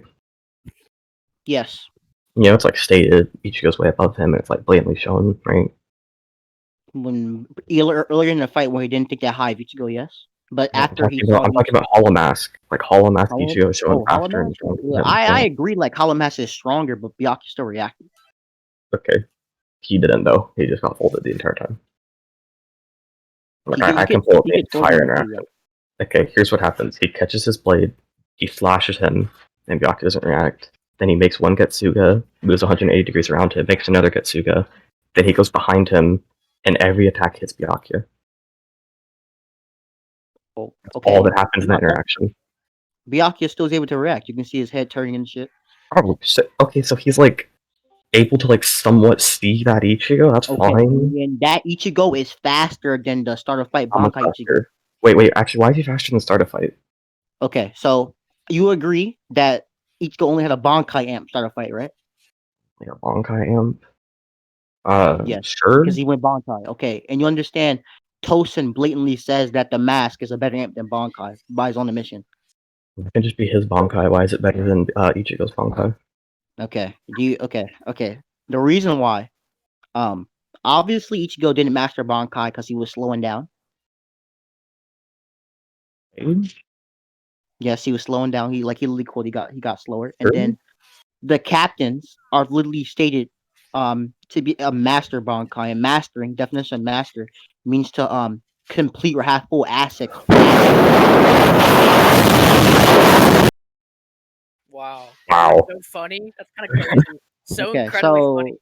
Yes. You know, it's like stated Ichigo's way above him, and it's like blatantly shown, right? When earlier in the fight where he didn't think that high of Ichigo, yes. But No, after he saw I'm talking about Hollow Mask. Like Hollow Mask Ichigo is showing Hollow faster and Mask? stronger Yeah, than him. I Yeah. agree. Like Hollow Mask is stronger, but Byakuya still reacted. Okay. He didn't though. He just got folded the entire time. Like I can pull up the entire interaction. Okay, here's what happens. He catches his blade, he flashes him, and Byakuya doesn't react. Then he makes one Getsuga, moves 180 degrees around him, makes another Getsuga. Then he goes behind him, and every attack hits Byakuya. Oh, That's okay. all that happens in that interaction. Byakuya still is able to react. You can see his head turning and shit. Probably. So, okay, so he's like able to like somewhat see that Ichigo. That's fine. And that Ichigo is faster than the start of fight I'm a Bankai Ichigo. faster. Wait. Actually, why is he faster than the start of fight? Okay, so you agree that Ichigo only had a Bankai amp start a fight, right? Like a Bankai amp? Yes. Sure. Because he went Bankai. Okay, and you understand Tosin blatantly says that the mask is a better amp than Bankai by his own admission. It can just be his Bankai. Why is it better than Ichigo's Bankai? Okay. Okay. The reason why, obviously Ichigo didn't master Bankai because he was slowing down. Yes, he was slowing down. He literally quote he got slower, and then the captains are literally stated to be a master Bankai, and mastering definition of master means to complete or have full assets. Wow. Wow. So funny. That's kind of crazy. So Okay, incredibly so funny.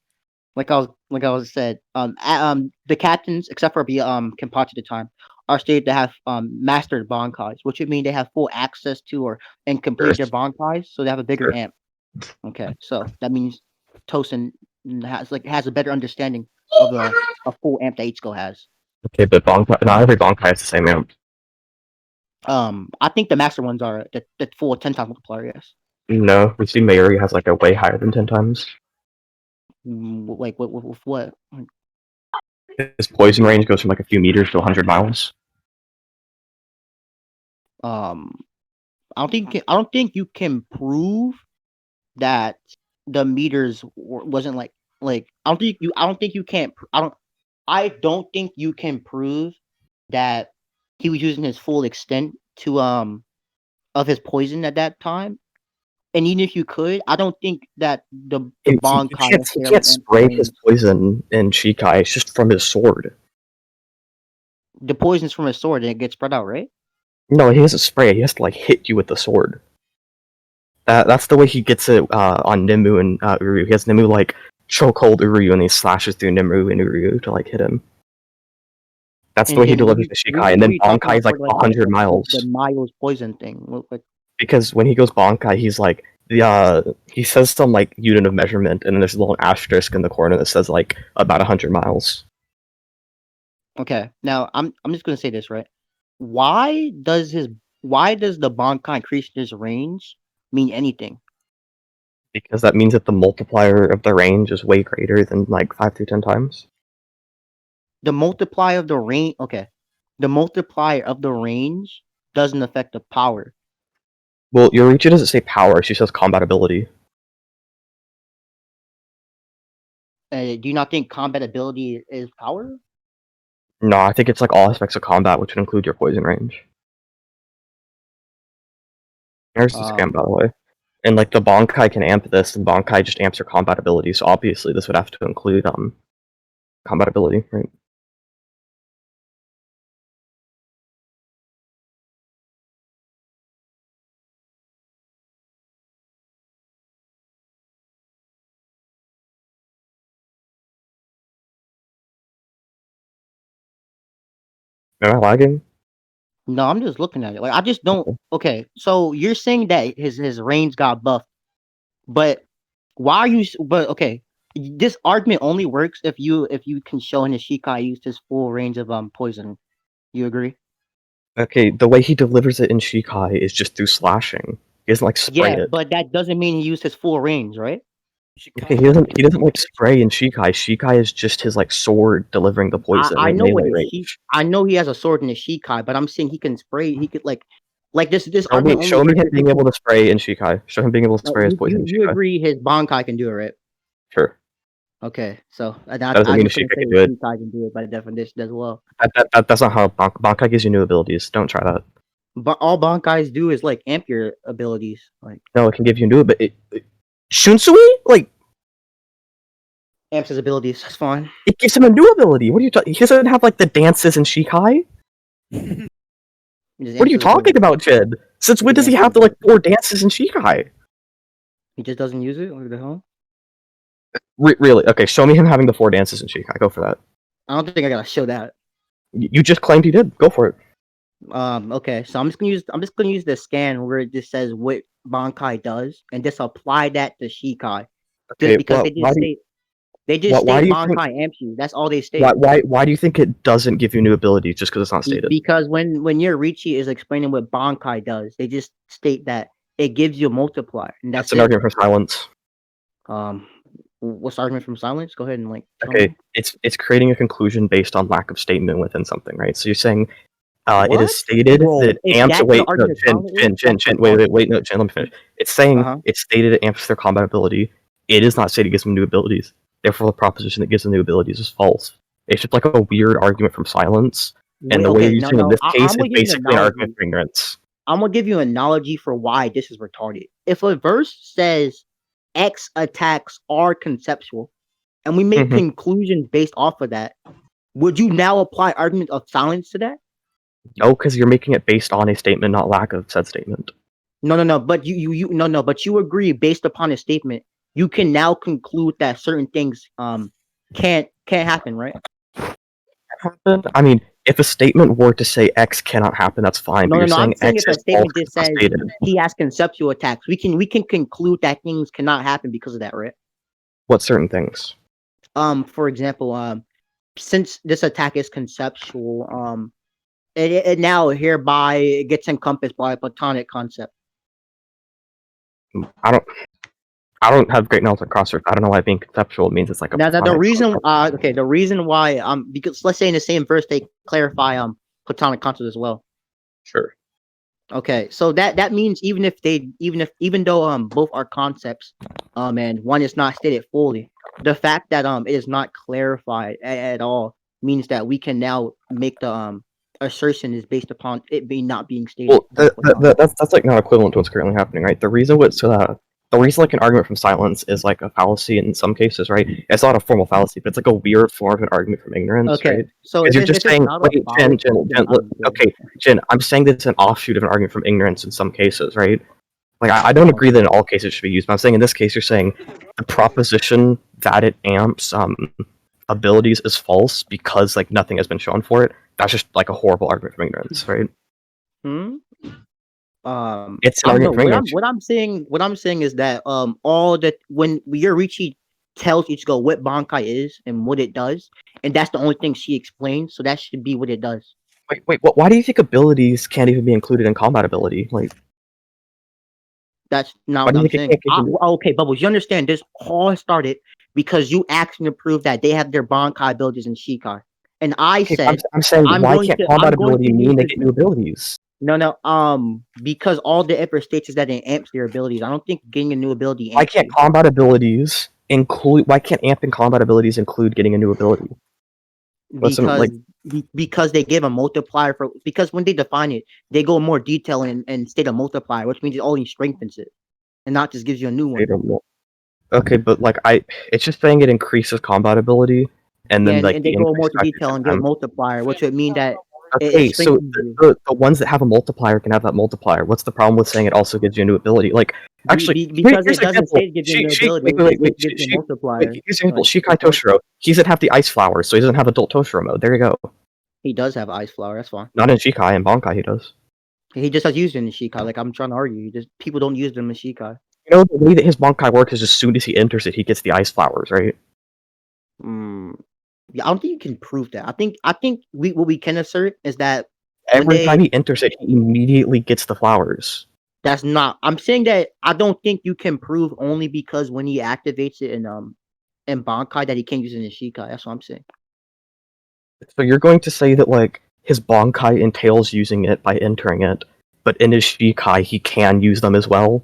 like I was said, the captains except for Kenpachi at the time are stated to have mastered Bankais, which would mean they have full access to and complete their Bankais, so they have a bigger amp. Okay, so that means Tosin has a better understanding of a full amp that Ichigo has. Okay, but not every Bankai has the same amp. I think the master ones are the full 10 times multiplier. Yes. No, we see Mayuri has like a way higher than 10 times. Like what? His poison range goes from like a few meters to 100 miles. I don't think you can prove that the meters wasn't like I don't think you can prove that he was using his full extent to of his poison at that time. And even if you could, I don't think that the Bankai He can't spray his poison in Shikai. It's just from his sword. The poison's from his sword and it gets spread out, right? No, he doesn't spray it. He has to like hit you with the sword. That's the way he gets it on Nimue and Uru. He has Nimue like chokehold Uru and he slashes through Nimue and Uru to like hit him. That's the way he delivers the Shikai, and then Bankai is like 100 miles. The Miles poison thing. Because when he goes Bankai, he's like he says some like unit of measurement, and then there's a little asterisk in the corner that says like about 100 miles. Okay, now I'm just gonna say this, right? Why does the Bankai increase his range mean anything? Because that means that the multiplier of the range is way greater than like 5 through 10 times. The multiplier of the range, okay. The multiplier of the range doesn't affect the power. Well, Yorichi doesn't say power; she says combat ability. Do you not think combat ability is power? No, I think it's like all aspects of combat, which would include your poison range. There's the scam, by the way. And like the Bankai can amp this, and Bankai just amps your combat ability, so obviously this would have to include combat ability, right? Am I lagging? No, I'm just looking at it. Like I just don't. Okay, so you're saying that his range got buffed, but why are you? But okay, this argument only works if you can show in his Shikai used his full range of poison. You agree? Okay, the way he delivers it in Shikai is just through slashing. He doesn't like spray it. But that doesn't mean he used his full range, right? Okay, he doesn't like spray in Shikai. Shikai is just his like sword delivering the poison. I know what range. I know he has a sword in his Shikai, but I'm saying he can spray. He could like this. Show me him being able to spray in Shikai. Show him being able to spray his poison. You agree his Bankai can do it, right? Sure. Okay, so that doesn't mean Shikai can do it. Shikai can do it by definition as well. That's not how Bankai gives you new abilities. Don't try that. But all Bankais do is like amp your abilities. Like no, it can give you new, but Shunsui like amps his abilities. That's fine. It gives him a new ability. What are you talking? He doesn't have like the dances in Shikai. What are you talking about, Jed? Since when does he have the like 4 dances in Shikai? He just doesn't use it. What the hell? Really? Okay, show me him having the 4 dances in Shikai. Go for that. I don't think I gotta show that. You just claimed he did. Go for it. Okay, so I'm just gonna use the scan where it just says what Bankai does, and just apply that to Shikai. Okay, because they just state Bankai amps you. That's all they state. Why do you think it doesn't give you new abilities just because it's not stated? Because when Yorichi is explaining what Bankai does, they just state that it gives you a multiplier, and that's an argument for silence. What's the argument from silence? Go ahead and like. Okay, it's creating a conclusion based on lack of statement within something, right? So you're saying it is stated that amps. Wait, no, Jen, wait, no, Jen, let me finish. It's saying it's stated it amps their combat ability. It is not stated it gives them new abilities. Therefore, the proposition that gives them new abilities is false. It's just like a weird argument from silence, and the way you're using in this case is basically an argument for ignorance. I'm gonna give you an analogy for why this is retarded. If a verse says X attacks are conceptual, and we make conclusions based off of that, would you now apply argument of silence to that? No, because you're making it based on a statement, not lack of said statement. No. But but you agree based upon a statement, you can now conclude that certain things can't happen, right? I mean, if a statement were to say X cannot happen, that's fine. No, but no, you're no. I'm saying saying X if a is statement false just says stated. he has conceptual attacks, we can conclude that things cannot happen because of that, right? What certain things? For example, since this attack is conceptual, it now hereby gets encompassed by a platonic concept. I don't have great knowledge of crosswords. I don't know why being conceptual means it's like a. Now, the platonic reason, concept. okay, the reason why, because let's say in the same verse they clarify platonic concepts as well. Sure. Okay, so that means even though both are concepts, and one is not stated fully, the fact that it is not clarified at all means that we can now make the assertion is based upon it not being stated. Well, that's like not equivalent to what's currently happening, right? The reason like an argument from silence is like a fallacy in some cases, right? It's not a formal fallacy, but it's like a weird form of an argument from ignorance, Okay, right? so Because if you're it's, just if it's saying, not a wait, fallacy, Jen, then look, I'm good. okay, Jen, I'm saying that it's an offshoot of an argument from ignorance in some cases, right? Like, I don't agree that in all cases it should be used, but I'm saying in this case, you're saying the proposition that it amps abilities is false because like nothing has been shown for it. That's just like a horrible argument from ignorance, right? It's an I don't know. argument from ignorance. What I'm saying is that all that when Yorichi tells Ichigo what Bankai is and what it does, and that's the only thing she explains, so that should be what it does. Wait, why do you think abilities can't even be included in combat ability? Like, That's not why do what you I'm think it saying. can't Okay, Bubbles, you understand this all started because you asked me to prove that they have their Bankai abilities in Shikai. And I okay, said I'm saying why can't combat I'm going ability to mean use they this. get new abilities? No, because all the ever states is that it amps their abilities. I don't think getting a new ability Why amps can't you. combat abilities include? Why can't amping combat abilities include getting a new ability? Because they give a multiplier because when they define it, they go in more detail and state a multiplier, which means it only strengthens it and not just gives you a new one. I don't know. Okay, but like it's just saying it increases combat ability, and then like and they the go increased more to detail and give a multiplier, which would mean that okay, it so strengthens you. the ones that have a multiplier can have that multiplier. What's the problem with saying it also gives you a new ability? Like, actually, Because here's it an doesn't example. say it gives you a new ability, it gives you a multiplier. Here's an example. Like, Shikai Toshiro. He doesn't have the ice flowers, so he doesn't have adult Toshiro mode. There you go. He does have ice flower, that's fine. Not in Shikai, in Bankai he does. He just has used it in Shikai, like I'm trying to argue. People don't use them in Shikai. You know, the way that his Bankai works is as soon as he enters it, he gets the ice flowers, right? Yeah, I don't think you can prove that. I think what we can assert is that Every time he enters it, he immediately gets the flowers. That's not. I'm saying that I don't think you can prove only because when he activates it in Bankai that he can't use it in Shikai. That's what I'm saying. So you're going to say that like his Bankai entails using it by entering it, but in his Shikai he can use them as well?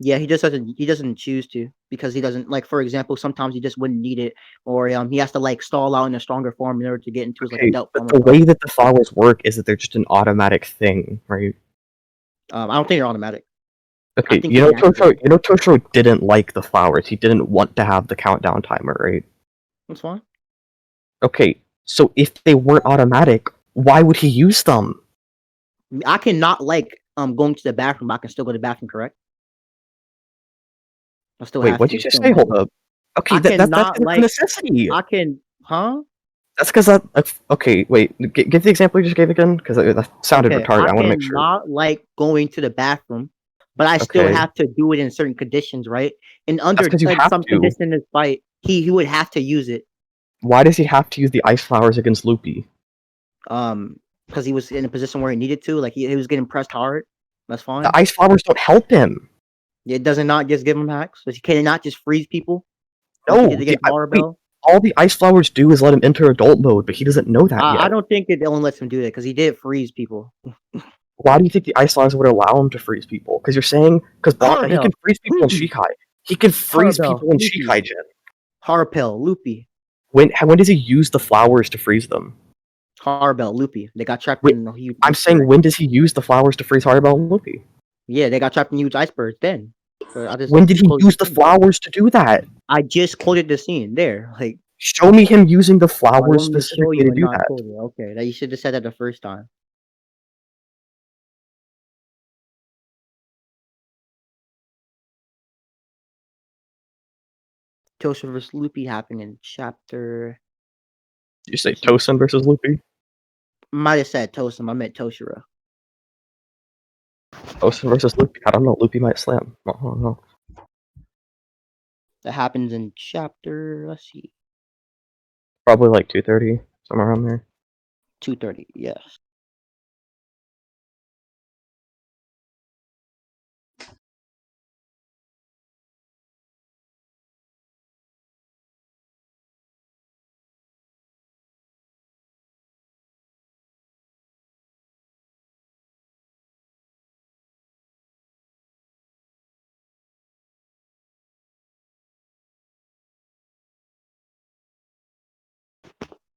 Yeah, he just doesn't. He doesn't choose to because he doesn't like. For example, sometimes he just wouldn't need it, or he has to like stall out in a stronger form in order to get into his like adult form. But the way that the flowers work is that they're just an automatic thing, right? I don't think they're automatic. Okay, Toshiro didn't like the flowers. He didn't want to have the countdown timer, right? That's fine. Okay, so if they weren't automatic, why would he use them? I cannot like going to the bathroom, but I can still go to the bathroom, correct? I still have. Wait, what'd you just say? Hold up. Okay, that's a necessity. I can, huh? That's because okay. Wait, give the example you just gave again, because that sounded retarded. I want to make sure. Not like going to the bathroom, but I still have to do it in certain conditions, right? And under some condition in this fight, he would have to use it. Why does he have to use the ice flowers against Loopy? Because he was in a position where he needed to, like he was getting pressed hard. That's fine. The ice flowers don't help him. It doesn't not just give him hacks. But he cannot just freeze people. No, all the ice flowers do is let him enter adult mode, but he doesn't know that yet. I don't think it only lets him do that because he did freeze people. Why do you think the ice flowers would allow him to freeze people? Because you're saying he can freeze people in Shikai. He can freeze people in Shikai, Jen. Harpel, Loopy. When does he use the flowers to freeze them? Harbell, Loopy. They got trapped in a huge. I'm saying, when does he use the flowers to freeze Harbell and Loopy? Yeah, they got trapped in huge icebergs then. When did he use the flowers to do that? I just quoted the scene there. Like, show me him using the flowers specifically to do that. Okay, that you should have said that the first time. Tosin versus Loopy happening in chapter. Did you say Tosin versus Loopy? Might have said Tosin. I meant Toshiro. Tosin versus Loopy. I don't know. Loopy might slam. I don't know. That happens in chapter. Let's see, Probably like 230, somewhere around there. 230. Yes.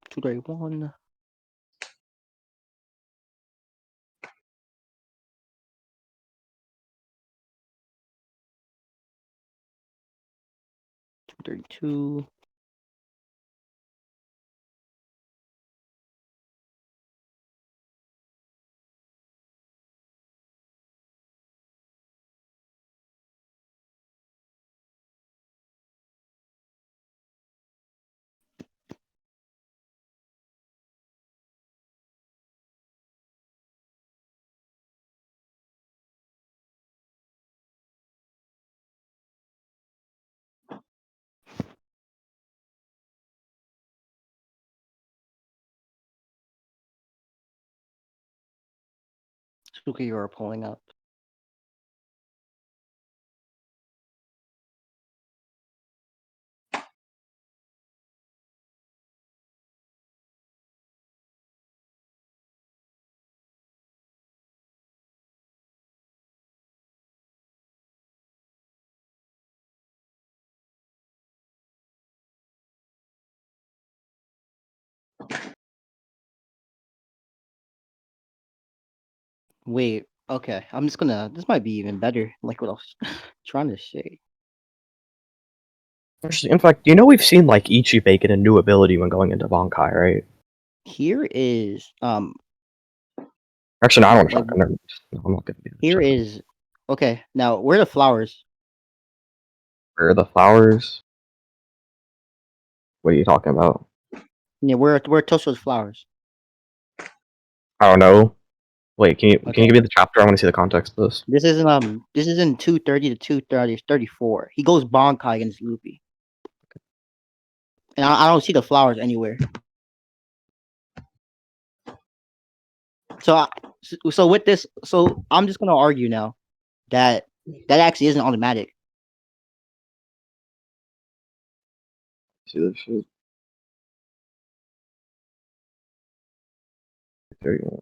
Two 231. Two 32. Spooky, you are pulling up. Wait. Okay. I'm just gonna. This might be even better. Like what I was trying to say. Actually, in fact, we've seen like Ichibei get a new ability when going into Bankai, right? Here is Actually, no, I don't want to like talk. I'm not gonna be. here is okay. Now where are the flowers? Where are the flowers? What are you talking about? Yeah, where are Tosho's flowers? I don't know. Wait, can you Okay. give me the chapter? I want to see the context of this. This is in 230 to 234. He goes Bankai against Luffy. And I don't see the flowers anywhere. So with this, so I'm just gonna argue now that actually isn't automatic. See this shit. 31.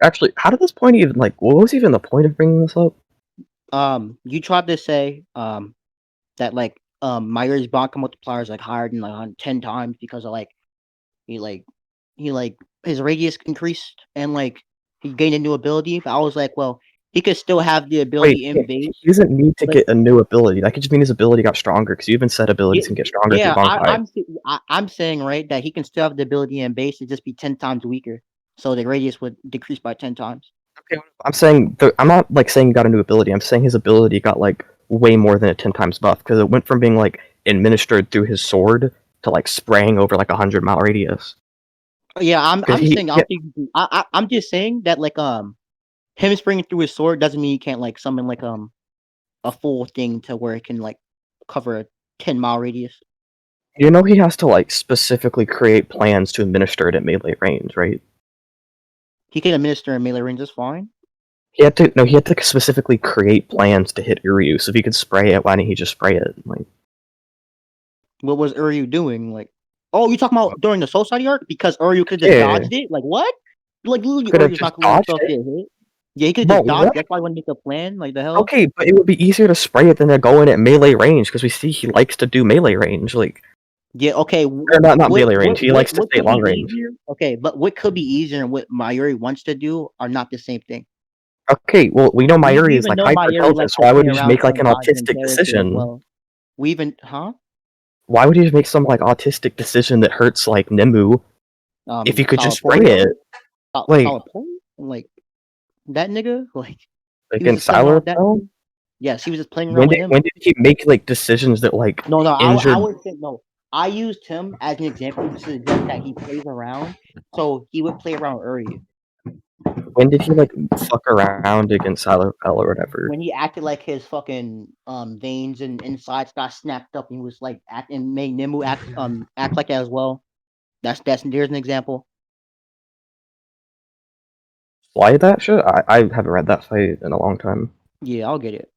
Actually, how did this point even like? What was even the point of bringing this up? You tried to say that like Myers Bankai multiplier is like higher than like 10 times because of like he like his radius increased and like he gained a new ability. But I was like, well, he could still have the ability in base. He doesn't need to but- get a new ability. That could just mean his ability got stronger. Because you even said abilities can get stronger Yeah, through Bankai. I'm saying right that he can still have the ability in base to just be 10 times weaker, so the radius would decrease by 10 times. Okay, I'm saying I'm not like saying he got a new ability. I'm saying his ability got like way more than a 10 times buff because it went from being like administered through his sword to like spraying over like 100-mile radius. Yeah, I'm he- just saying that like him springing through his sword doesn't mean he can't like summon like a full thing to where it can like cover a 10-mile radius. He has to like specifically create plans to administer it at melee range, right? He can administer in melee range just fine. He had to specifically create plans to hit Uryu. So if he could spray it, why didn't he just spray it? Like, What was Uryu doing? Like, oh, you talking about during the Soul Society arc? Because Uryu could have just Yeah. dodged it? Like, what? Like, literally, Could have Uryu's just not gonna let dodged himself it? get hit. Yeah, he could Bro, just dodge. what? That's why I wouldn't make a plan. Like, the hell? Okay, but it would be easier to spray it than to go in at melee range because we see he likes to do melee range. Like, Yeah, okay. or not melee range. He likes to stay could long be range. easier? Okay, but what could be easier and what Mayuri wants to do are not the same thing. Okay, well, we know We Mayuri is even like know hyper Mayuri likes intelligent, so to why would play he just around make like an sometimes in autistic character as decision? well. We even, huh? Why would he just make some like autistic decision that hurts like Nemu if he could just spray Salaporio? it? Like, Salaporio? Like that nigga? Like he was in just playing around Siler with that though? nigga? Yes, he was just playing around with him. When did he make like decisions that like No, I injured? would say no. I used him as an example to suggest that he plays around, so he would play around Uri. When did he like fuck around against Siler or whatever? When he acted like his fucking veins and insides got snapped up, and he was like and made Nemu act like that as well. That's there's an example. Why that shit? I haven't read that fight in a long time. Yeah, I'll get it.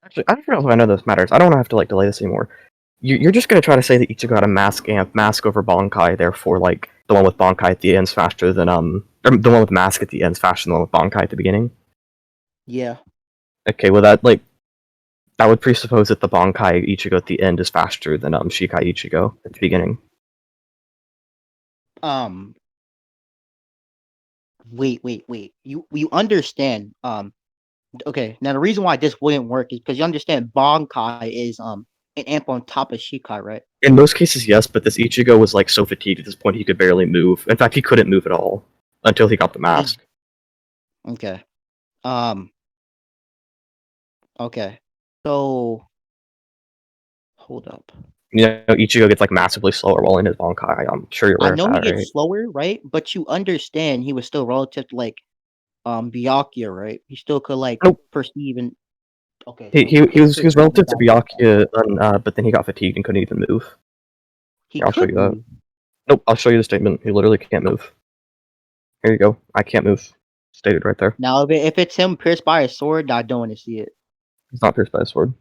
Actually, I don't know if I know this matters. I don't want to have to like delay this anymore. You're just gonna try to say that Ichigo had a mask over Bankai, therefore like the one with Bankai at the end's faster than or the one with mask at the end's faster than the one with Bankai at the beginning. Yeah. Okay, well that would presuppose that the Bankai Ichigo at the end is faster than Shikai Ichigo at the beginning. Wait. You understand? Okay. Now the reason why this wouldn't work is because you understand Bankai is an amp on top of Shikai, right? In most cases, yes, but this Ichigo was like so fatigued at this point he could barely move. In fact, he couldn't move at all until he got the mask. Okay. Okay. So hold up. You know, Ichigo gets like massively slower while in his Bankai. I'm sure you're I aware of know he that, gets right? slower, right? But you understand he was still relative to like Byakuya, right? He still could like Nope. perceive and okay. He was relative to Byakuya, but then he got fatigued and couldn't even move. He Here, I'll show could you that. move. Nope, I'll show you the statement. He literally can't move. Here you go. I can't move. Stated right there. Now if it's him pierced by a sword, I don't want to see it. He's not pierced by a sword.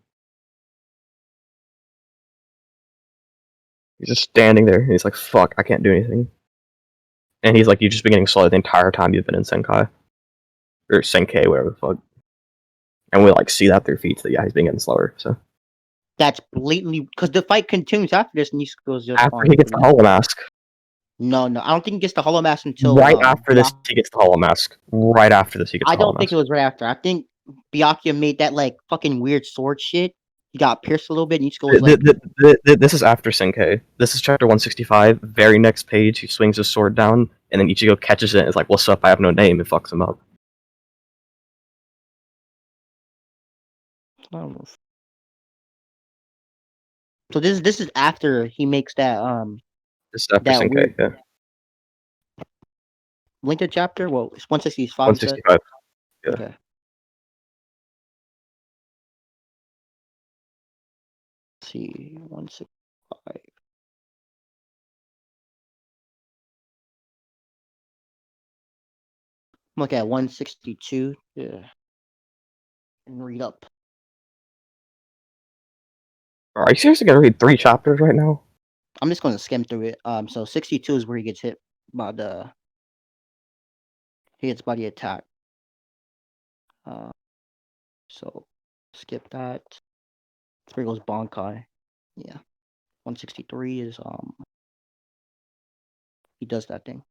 He's just standing there, and he's like, fuck, I can't do anything. And he's like, you've just been getting slower the entire time you've been in Senkai. Or Senkei, whatever the fuck. And we like see that through feet that yeah, he's been getting slower, so. That's blatantly because the fight continues after this, and Nisiko's just After he gets the Hollow Mask. No, I don't think he gets the Hollow Mask until Right after this, he gets the Hollow Mask. Right after this, he gets I the Hollow don't think Mask. it was right after. I think Byakuya made that like fucking weird sword shit. He got pierced a little bit, and Nisiko was like, This is after Senkei. This is chapter 165. Very next page, he swings his sword down, and then Ichigo catches it and is like, what's up, I have no name, and fucks him up. So this is after he makes that This is after that Senkei, weird yeah. link to chapter. Well, it's 165. 165, yeah. Okay. Let's see, 165. Look at 162. Yeah. And read up. Are you seriously gonna read 3 chapters right now? I'm just gonna skim through it. So 62 is where he gets hit by the body attack. So skip that. That's where goes Bankai. Yeah. 163 is he does that thing.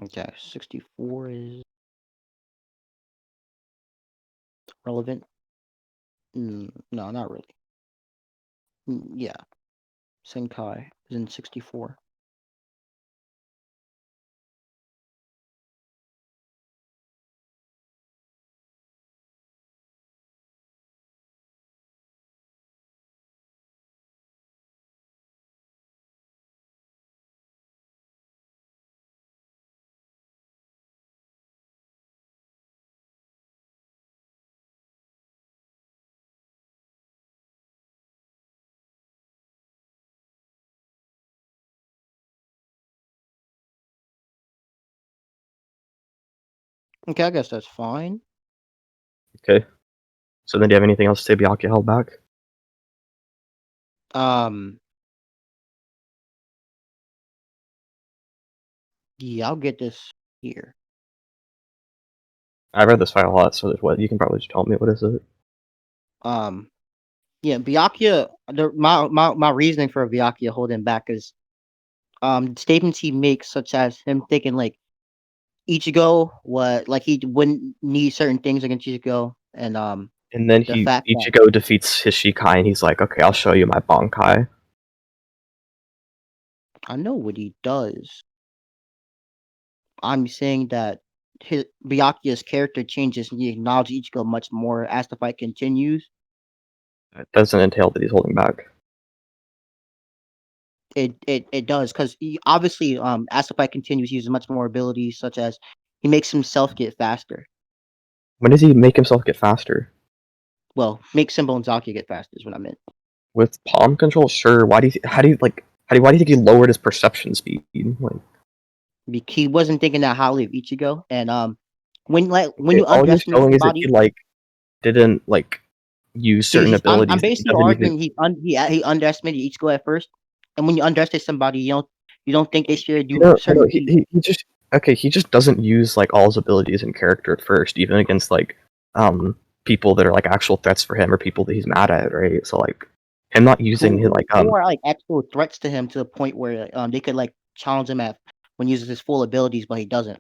Okay, 64 is relevant. No, not really. Yeah, Senkai is in 64. Okay, I guess that's fine. Okay. So then do you have anything else to say Byakuya held back? Yeah, I'll get this here. I read this fight a lot, so there's what you can probably just tell me what is it. Yeah, Byakuya. My reasoning for Byakuya holding back is statements he makes, such as him thinking like Ichigo, like he wouldn't need certain things against Ichigo, and And then the fact that Ichigo defeats his Shikai, and he's like, "Okay, I'll show you my Bankai." I know what he does. I'm saying that Byakuya's character changes and he acknowledges Ichigo much more as the fight continues. It doesn't entail that he's holding back. It does, because he obviously as the fight continues, he uses much more abilities, such as he makes himself get faster. When does he make himself get faster? Well, make Simba and Zakia get faster is what I meant. With palm control, sure. Why do you think he lowered his perception speed? Like, He wasn't thinking that highly of Ichigo, and when you all you're underestimate showing is that somebody, he didn't use certain abilities. I'm basically arguing he underestimated Ichigo at first, and when you underestimate somebody, you don't think they should do certain things. He just doesn't use all his abilities in character at first, even against people that are actual threats for him or people that he's mad at, right? So him not using his who are actual threats to him to the point where they could challenge him at when he uses his full abilities, but he doesn't.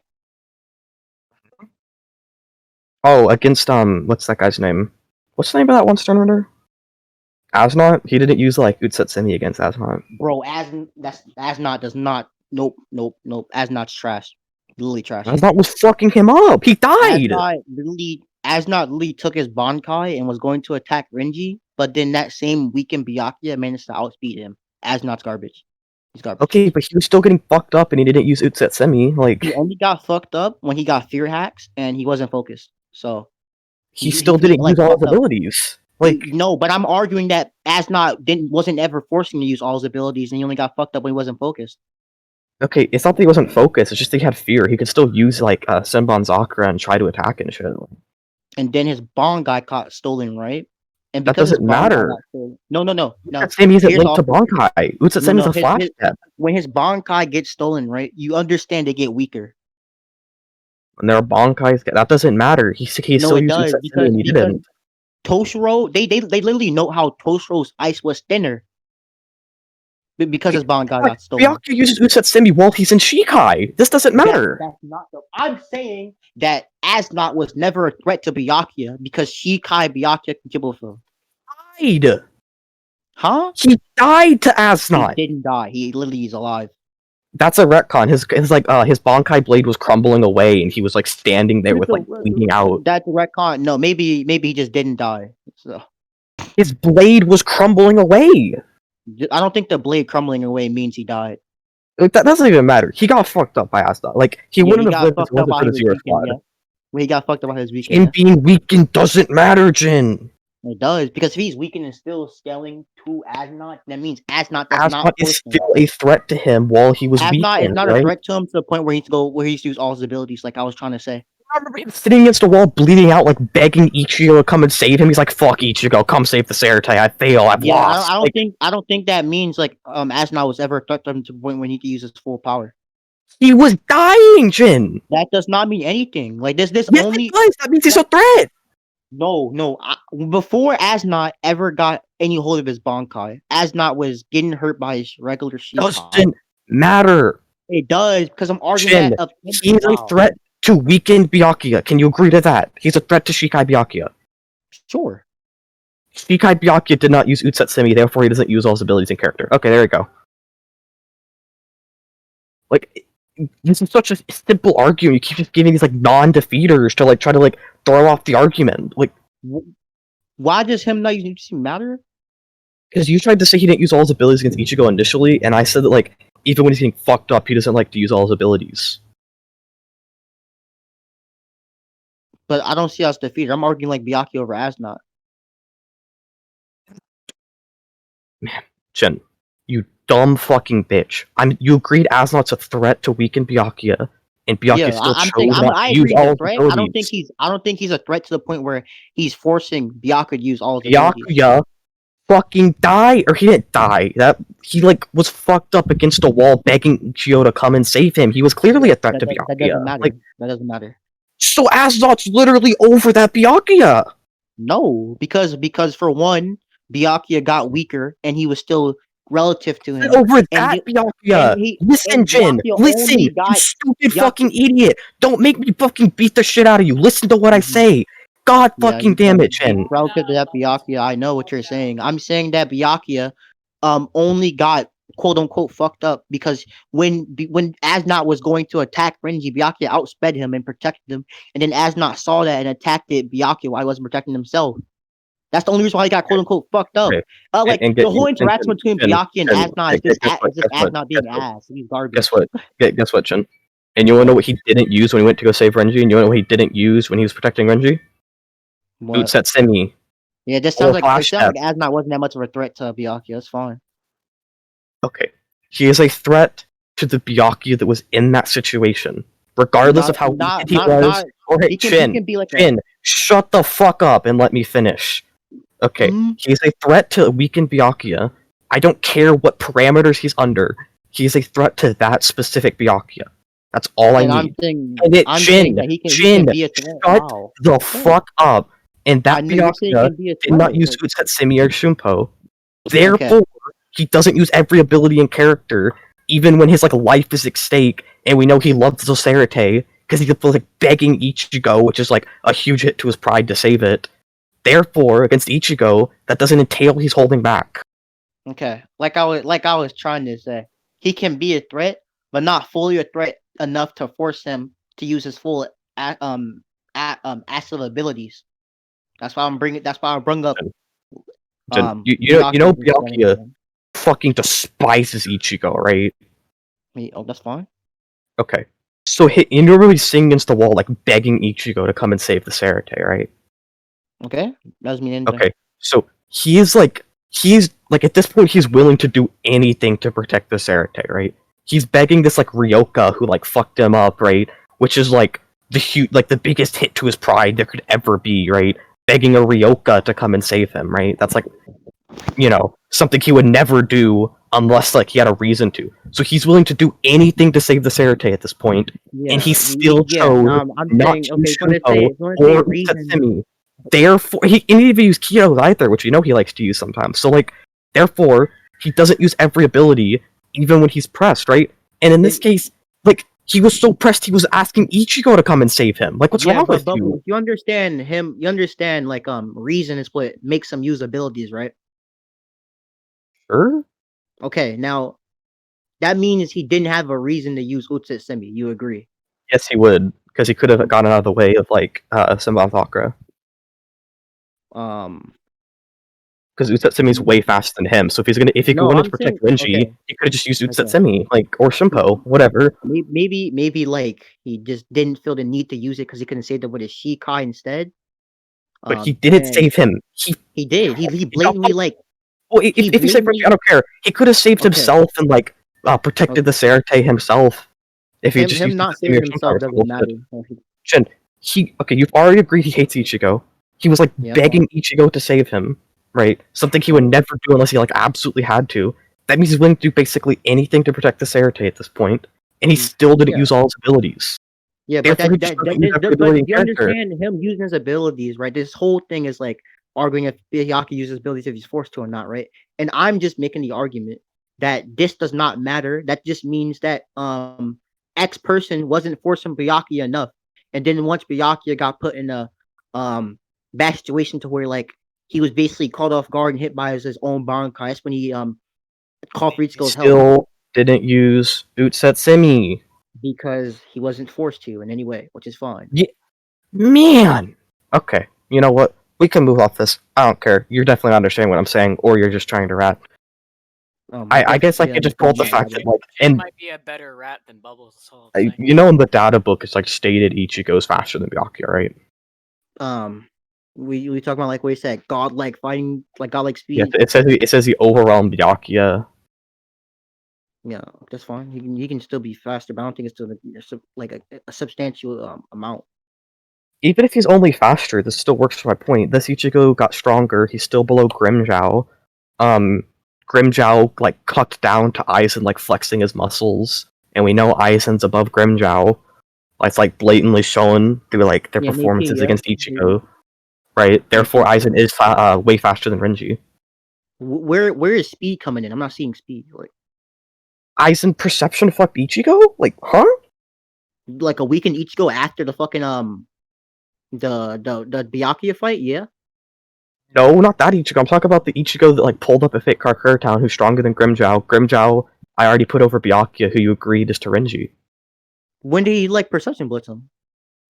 Oh, against what's that guy's name? What's the name of that one Sternritter? Asnot? He didn't use Utsetsumi against Asnot. Bro, Asnot does not. Nope. Asnot's trash. Literally trash. Asnot was fucking him up. He died. Asnot literally took his Bankai and was going to attack Renji, but then that same weekend Byakuya managed to outspeed him. Asnot's garbage. He's garbage. Okay, but he was still getting fucked up, and he didn't use Utsetsumi. He only got fucked up when he got fear hacks and he wasn't focused. So he still didn't use all his abilities. No, but I'm arguing that Asnot wasn't ever forcing to use all his abilities, and he only got fucked up when he wasn't focused. Okay, it's not that he wasn't focused. It's just that he had fear. He could still use Senbon Zakura and try to attack and shit. And then his Bankai got stolen, right? And that doesn't matter. No. Utsetsumi isn't linked to Bankai. Utsetsumi is a flash step. When his Bankai gets stolen, right? You understand they get weaker. When there are Bankais, that doesn't matter. He still used Utsetsumi and he didn't. Toshiro, they literally know how Toshiro's ice was thinner because his Bankai got stolen. Byakuya uses Utsetsumi while he's in Shikai. This doesn't matter. That's not I'm saying that Asnot was never a threat to Byakuya because Shikai Byakuya can kill both of them. Died. Huh? He died to Asnot. He didn't die. He literally is alive. That's a retcon. His Bankai blade was crumbling away, and he was standing there with bleeding out. That's a retcon. No, maybe he just didn't die. So his blade was crumbling away. I don't think the blade crumbling away means he died. That doesn't even matter. He got fucked up by Asnot. He wouldn't have lived as well as Zero Squad. When he got fucked up by his weekend. Him being weakened doesn't matter, Jin. It does, because if he's weakened and still scaling to Asnot, that means Asnot is still a threat to him while he was weakened. Asnot is not a threat to him to the point where he used to use all his abilities, like I was trying to say. I remember him sitting against a wall, bleeding out, begging Ichigo to come and save him. He's like, "Fuck Ichigo, come save the Seitai. I fail. I've lost." I don't think that means Asnot was ever a threat to him to the point when he could use his full power. He was dying, Jin. That does not mean anything. This yes, only. It does. That means he's a threat. No. Before Asnot ever got any hold of his Bankai, Asnot was getting hurt by his regular Shikai. Doesn't matter. It does, because I'm arguing that he's a threat to weakened Byakuya. Can you agree to that? He's a threat to Shikai Byakuya. Sure. Shikai Byakuya did not use Utsetsumi, therefore he doesn't use all his abilities in character. Okay, there you go. This is such a simple argument. You keep just giving these non-defeaters to try to throw off the argument. Why does him not using Utsetsumi matter? Because you tried to say he didn't use all his abilities against Ichigo initially, and I said that even when he's getting fucked up, he doesn't like to use all his abilities. But I don't see us defeated. I'm arguing Byakuya over Asnot. Man, Jin, you dumb fucking bitch. You agreed Asnot's a threat to weaken Byakuya, and Byakuya Yeah, still I'm saying chose not I to use agree he's all a his threat. abilities. I don't think he's a threat to the point where he's forcing Byakuya to use all his abilities. Byakuya fucking died, or he didn't die. That he like was fucked up against a wall, begging Ichigo to come and save him. He was clearly a threat to Byakuya. That doesn't matter. Like, That doesn't matter. so Azot's literally over that Byakuya. No, because for one, Byakuya got weaker and he was still relative to him. Over And that he- Byakuya. Listen, and Jin. Byakuya Listen, only you got stupid Byakuya- fucking idiot. Don't make me fucking beat the shit out of you. Listen to what I say. God fucking damn it, Jin. relative to that Byakuya, I know what you're saying. I'm saying that Byakuya only got quote unquote fucked up because when Asnot was going to attack Renji, Byakuya outsped him and protected him, and then Asnot saw that and attacked it Byakuya while he wasn't protecting himself. That's the only reason why he got quote unquote fucked up. Okay. Like And the whole interaction between Jin, Byakuya and Jin, Asnot is guess just what, Asnot being guess what? ass. He's garbage. Guess what? Guess what, Jin? And you wanna know what he didn't use when he went to go save Renji? And you wanna know what he didn't use when he was protecting Renji? What? Utsetsumi. Yeah, this sounds Or like Flash Asnot wasn't that much of a threat to Byakuya. That's fine. Okay. He is a threat to the Byakuya that was in that situation. Regardless of how weak he was. Alright, he Jin, can be like Jin, shut the fuck up and let me finish. Okay, he's a threat to weaken Byakuya. I don't care what parameters he's under. He's a threat to that specific Byakuya. That's all I need. I'm saying that he can be a threat. Shut Wow. the fuck up. And that I know you're saying he Byakuya can be a did not threat, use but- Utsetsumi or Shunpo. Therefore, he doesn't use every ability and character, even when his like life is at stake, and we know he loves Zoserite, because he's like begging Ichigo, which is like a huge hit to his pride to save it. Therefore, against Ichigo, that doesn't entail he's holding back. Okay, like I was trying to say, he can be a threat, but not fully a threat enough to force him to use his full active abilities. That's why I bring up. Jin, you know Byakuya fucking despises Ichigo, right? Oh, that's fine. Okay, so he normally sing against the wall, like begging Ichigo to come and save the Sarate, right? Okay, that doesn't mean anything. Okay, so he's like at this point he's willing to do anything to protect the Sarate, right? He's begging this like Ryoka who like fucked him up, right? Which is like the biggest hit to his pride there could ever be, right? Begging a Ryoka to come and save him, right? That's like, you know, something he would never do unless like he had a reason to. So he's willing to do anything to save the Sarate at this point, and he still chose not to use Shunpo or Utsetsumi. Therefore, he didn't even use Kyo either, which we know he likes to use sometimes. So like, therefore, he doesn't use every ability, even when he's pressed, right? And in this case, like, he was so pressed, he was asking Ichigo to come and save him. Like, what's wrong with you? You understand him? You understand like reason is what makes him use abilities, right? Sure. Okay, now that means he didn't have a reason to use Utsetsumi. You agree? Yes, he would, because he could have gotten out of the way of like Sambathakra. Because Utsetsumi's way faster than him, so if he wanted to protect Renji, he could have just used Utsetsumi, like, or Shunpo, whatever. Maybe like he just didn't feel the need to use it because he couldn't save it with his Shikai instead. But he didn't save him. He did. He blatantly like. Well, if he saved Renji, I don't care. He could have saved himself and like protected the Sarate himself. If he just him used not Utsetsumi saving or himself Shunpo, doesn't matter. Shin, you've already agreed he hates Ichigo. He was like begging Ichigo to save him, right? Something he would never do unless he like absolutely had to. That means he's willing to do basically anything to protect the Sarate at this point, and he still didn't use all his abilities. Yeah, but you understand him using his abilities, right? This whole thing is like arguing if Byakuya uses abilities if he's forced to or not, right? And I'm just making the argument that this does not matter. That just means that X person wasn't forcing Byakuya enough, and then once Byakuya got put in a bad situation to where like he was basically caught off guard and hit by his own Bankai, that's when he called for Ichigo's help. Still didn't use Utsetsumi because he wasn't forced to in any way, which is fine. Yeah, man. Okay, you know what? We can move off this. I don't care. You're definitely not understanding what I'm saying, or you're just trying to rat. I guess I could just pull up the fact that like, and might be a better rat than Bubblez. You know, in the data book, it's like stated Ichigo's faster than Byakuya, right? We talk about like what you said, godlike fighting, like godlike speed. Yeah, it says he overwhelmed Byakuya. Yeah, that's fine. He can still be faster, but I don't think it's still like a substantial amount. Even if he's only faster, this still works for my point. This Ichigo got stronger. He's still below Grimmjow. Grimmjow like cut down to Aizen like flexing his muscles, and we know Aizen's above Grimmjow. It's like blatantly shown through like their Yeah, maybe, performances yeah. against Ichigo, right? Therefore, Aizen is way faster than Renji. Where is speed coming in? I'm not seeing speed. Like Aizen perception fucked Ichigo? Like, huh? a weekend Ichigo after the fucking the Byakuya fight, yeah. No, not that Ichigo. I'm talking about the Ichigo that like pulled up a fake Karakura town who's stronger than Grimmjow. Grimmjow, I already put over Byakuya, who you agreed is to Renji. When did he like perception blitz him?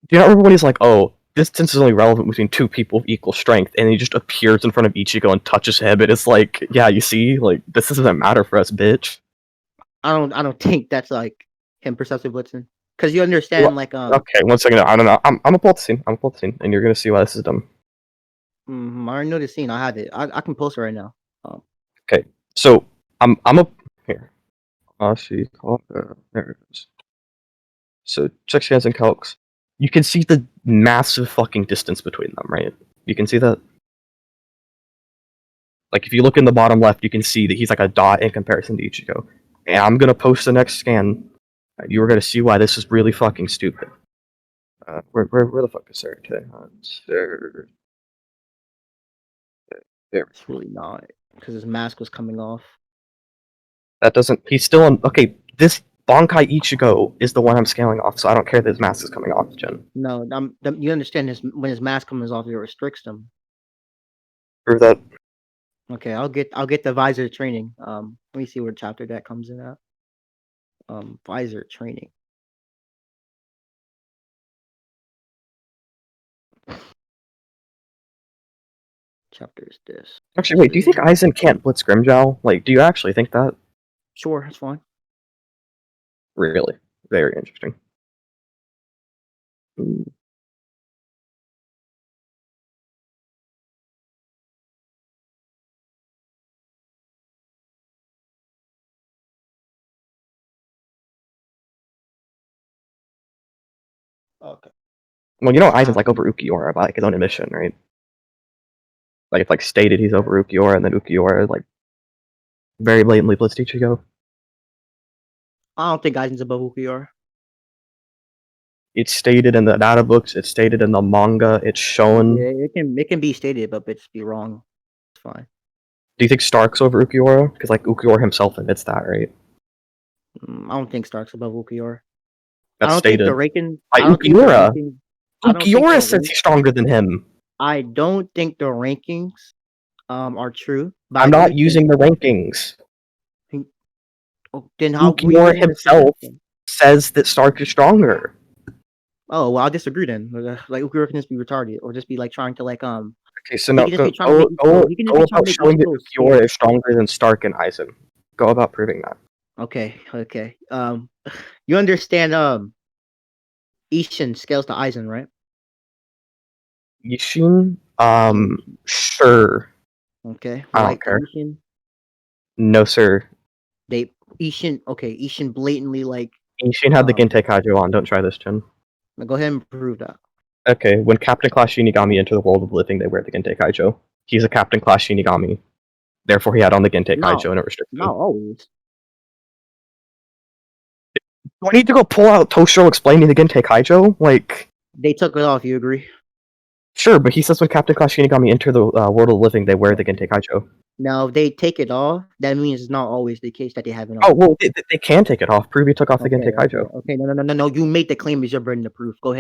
Do you not remember when he's like, oh, distance is only relevant between two people of equal strength, and he just appears in front of Ichigo and touches him, and it's like, yeah, you see, like this doesn't matter for us, bitch. I don't think that's like him perception blitzing. Because you understand, Well, like Okay, 1 second. I don't know. I'm gonna pull up the scene. And you're gonna see why this is dumb. I already know the scene. I have it. I can post it right now. Okay, so I'm a here. Ashikaga. There it is. So check scans and calcs. You can see the massive fucking distance between them, right? You can see that. Like if you look in the bottom left, you can see that he's like a dot in comparison to Ichigo. And I'm gonna post the next scan. You are gonna see why this is really fucking stupid. Where the fuck is Sarah today? There. It's really not because his mask was coming off. That doesn't. He's still on. Okay, this Bankai Ichigo is the one I'm scaling off, so I don't care that his mask is coming off, Jen. No, you understand when his mask comes off, it restricts him. Prove that. Okay, I'll get the visor training. Let me see where chapter that comes in at. Visor training. Chapter is this. Actually, wait. Do you think Aizen can't blitz Grimmjow? Like, do you actually think that? Sure, that's fine. Really, very interesting. Okay. Well, you know Aizen's like over Ukiura by like his own admission, right? Like it's like stated he's over Ukiura, and then Ukiura like very blatantly blitzed Ichigo. I don't think Aizen's above Ukiura. It's stated in the data books. It's stated in the manga. It's shown. Yeah, it can be stated, but it's be wrong. It's fine. Do you think Stark's over Ukiura? Because like Ukiura himself admits that, right? I don't think Stark's above Ukiura. That's I don't stated. think the ranking. By I don't think the Ukiura. ranking- I don't think Ukiura the says he's stronger than him. I don't think the rankings are true. But I'm I not do using the rankings. Then how? Ukiura himself says that Stark is stronger. Oh well, I'll disagree then. Like Ukiura can just be retarded, or just be like trying to like Okay, so now he can just go be trying to make about Ichigo showing that slow. Ukiura is stronger than Stark and Aizen. Go about proving that. Okay. You understand? Ishin scales to Aizen, right? Yishin? Sure. Okay. I don't Like care. Ishin, No, sir. Ishin blatantly like. Yishin had the Gentei Kaijo on. Don't try this, Jin. Go ahead and prove that. Okay, when Captain Class Shinigami enter the world of living, they wear the Gentei Kaijo. He's a Captain Class Shinigami. Therefore, he had on the Gentei Kaijo and it restricts him. Not always. Do I need to go pull out Toshiro explaining the Gentei Kaijo? Like, They took it off. You agree? sure, but he says when Captain Class Shinigami enter the world of the living, they wear the Gentei Kaijo. Now, if they take it off, that means it's not always the case that they have it on. Oh, well, they can take it off. Prove he took off the Gentei Kaijo. Okay, no. You made the claim as your burden of proof. Go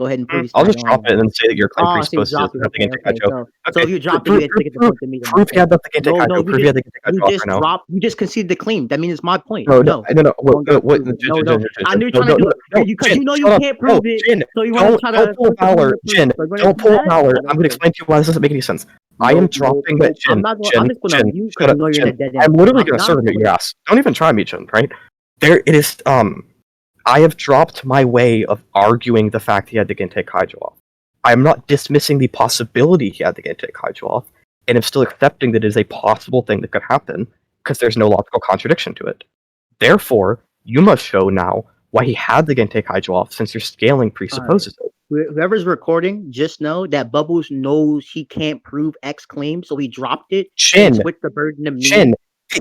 ahead and prove he's I'll not just drop it and then say that your claim so you presupposes dropped he it. had the Gentei Kaijo. So if you dropped it, you had to get the point to me. Prove he had the Gentei Kaijo. Prove he had the Gentei Kaijo off just right now. you just conceded the claim. That means it's my point. No. I knew you're trying to do it because you know you can't prove it. So you want to try to don't pull Valor, Jin. Don't pull Valor. I'm going to explain to you why this doesn't make any sense. I am dropping that Jin. I'm literally going to serve him at your ass. Don't even try me, Jin. Right there, it is. I have dropped my way of arguing the fact he had the Gentei Kaijo off. I am not dismissing the possibility he had the Gentei Kaijo off, and I'm still accepting that it is a possible thing that could happen because there's no logical contradiction to it. Therefore, you must show now why he had the Gentei Kaijo off, since your scaling presupposes it. Whoever's recording, just know that Bubbles knows he can't prove X claim, so he dropped it Shin, and switched the burden to me. Shin,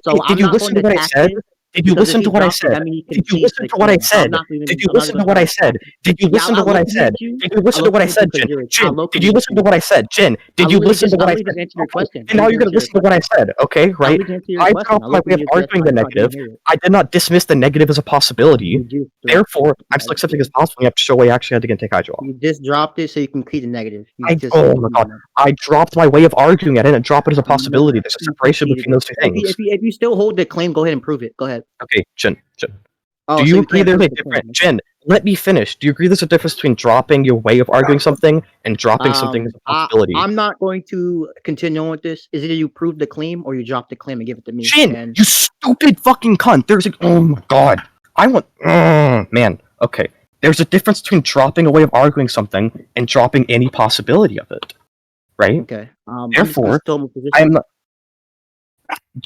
So did you listen to what I said? Did you listen to what I said? Did you listen to what I said? Did you listen to what I said? Did you listen to what I said? Did you listen to what I said, Jin? Jin, did you listen to what I said, Jin? Did you listen to what I said? And now you're gonna listen to what I said, okay? Right? I dropped my way of arguing the negative. I did not dismiss the negative as a possibility. Therefore, I'm still accepting as possible. You have to show why you actually had to get take Kaijo off. You just dropped it so you can keep the negative. Oh my god! I dropped my way of arguing. I didn't drop it as a possibility. There's a separation between those two things. If you still hold the claim, go ahead and prove it. Go ahead. Okay, Jin. Oh, do you agree there's a difference? Jin, let me finish. Do you agree there's a difference between dropping your way of arguing something and dropping something as a possibility? I'm not going to continue on with this. Is either you prove the claim or you drop the claim and give it to me. Jin, you stupid fucking cunt. There's a oh my god. I want man. Okay. There's a difference between dropping a way of arguing something and dropping any possibility of it. Right? Okay. Therefore, I'm not.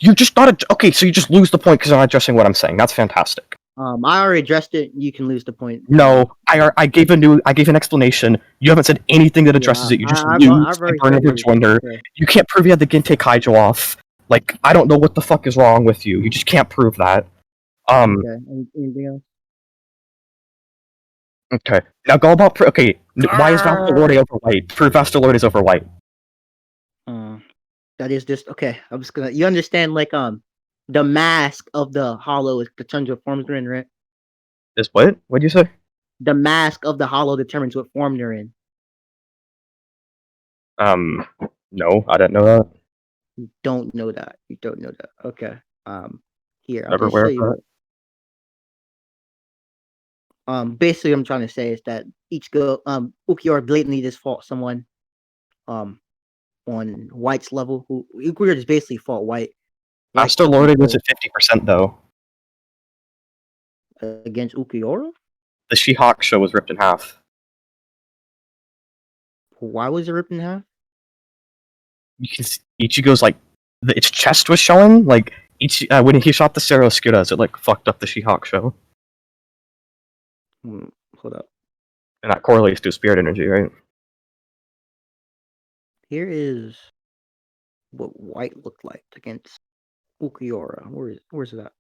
You just gotta. Okay, so you just lose the point because I'm not addressing what I'm saying. That's fantastic. I already addressed it. You can lose the point. No, I gave an explanation. You haven't said anything that addresses it. You just lose and burn over joiner. You can't prove you had the Gentei Kaijo off. Like, I don't know what the fuck is wrong with you. You just can't prove that. Okay. Anything else? Okay. Now go about. Okay. Why is Vastalord over white? Prove Vastalord is over white. That is just okay. I'm just gonna. You understand, like the mask of the hollow is determines what forms they're in, right? Is what? What'd you say? The mask of the hollow determines what form they're in. No, I didn't know that. You don't know that. You don't know that. Okay. Here. Never wear that. Basically, what I'm trying to say is that Ukiura blatantly just fought someone, on White's level. Who Ukiura just basically fought White. Master Lord was at 50% though. Against Ukiura? The She-Hawk show was ripped in half. Why was it ripped in half? You can see Ichigo's like its chest was showing. Like when he shot the Sero Skuras, it like fucked up the She-Hawk show. Hold up. And that correlates to spirit energy, right? Here is what White looked like against Ukiura. Where's that?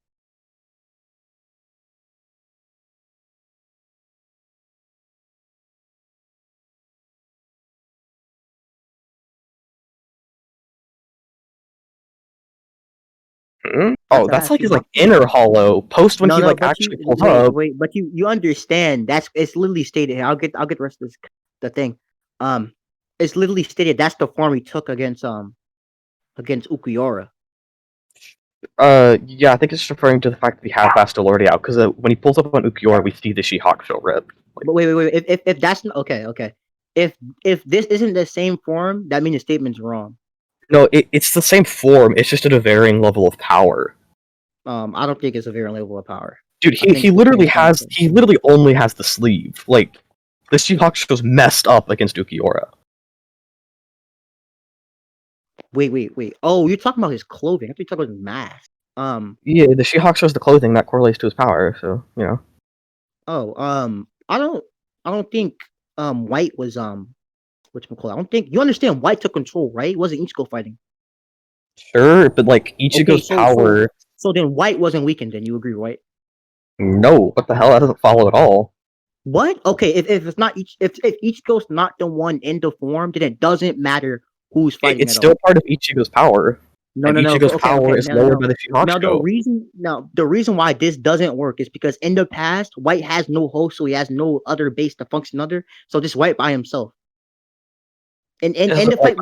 Oh, that's like his like inner hollow post when he like actually pulls up. Wait, but you understand it's literally stated here. I'll get the rest of the thing. It's literally stated that's the form he took against Ukiura. Yeah, I think it's referring to the fact that we have Vastalordi out because when he pulls up on Ukiura, we see the She-Hawk show rip. Like, but wait. If that's okay. If this isn't the same form, that means the statement's wrong. No, it's the same form. It's just at a varying level of power. I don't think it's a varying level of power. Dude, he literally only has the sleeve. Like the She-Hawk show's messed up against Ukiura. Wait. Oh, you're talking about his clothing. I think you're talking about his mask. Yeah, the She-Hawk shows the clothing that correlates to his power. So you know. Oh, I don't think White was whatchamacallit. I don't think you understand. White took control, right? It wasn't Ichigo fighting. Sure, but like Ichigo's power. So then White wasn't weakened. Then you agree, right? No, what the hell? That doesn't follow at all. What? Okay, if it's not if Ichigo's not the one in the form, then it doesn't matter who's fighting. It's still part of Ichigo's power. No. Ichigo's power is lowered by the She-Hawk show. The reason why this doesn't work is because in the past, White has no host, so he has no other base to function under. So this White by himself. And the fight,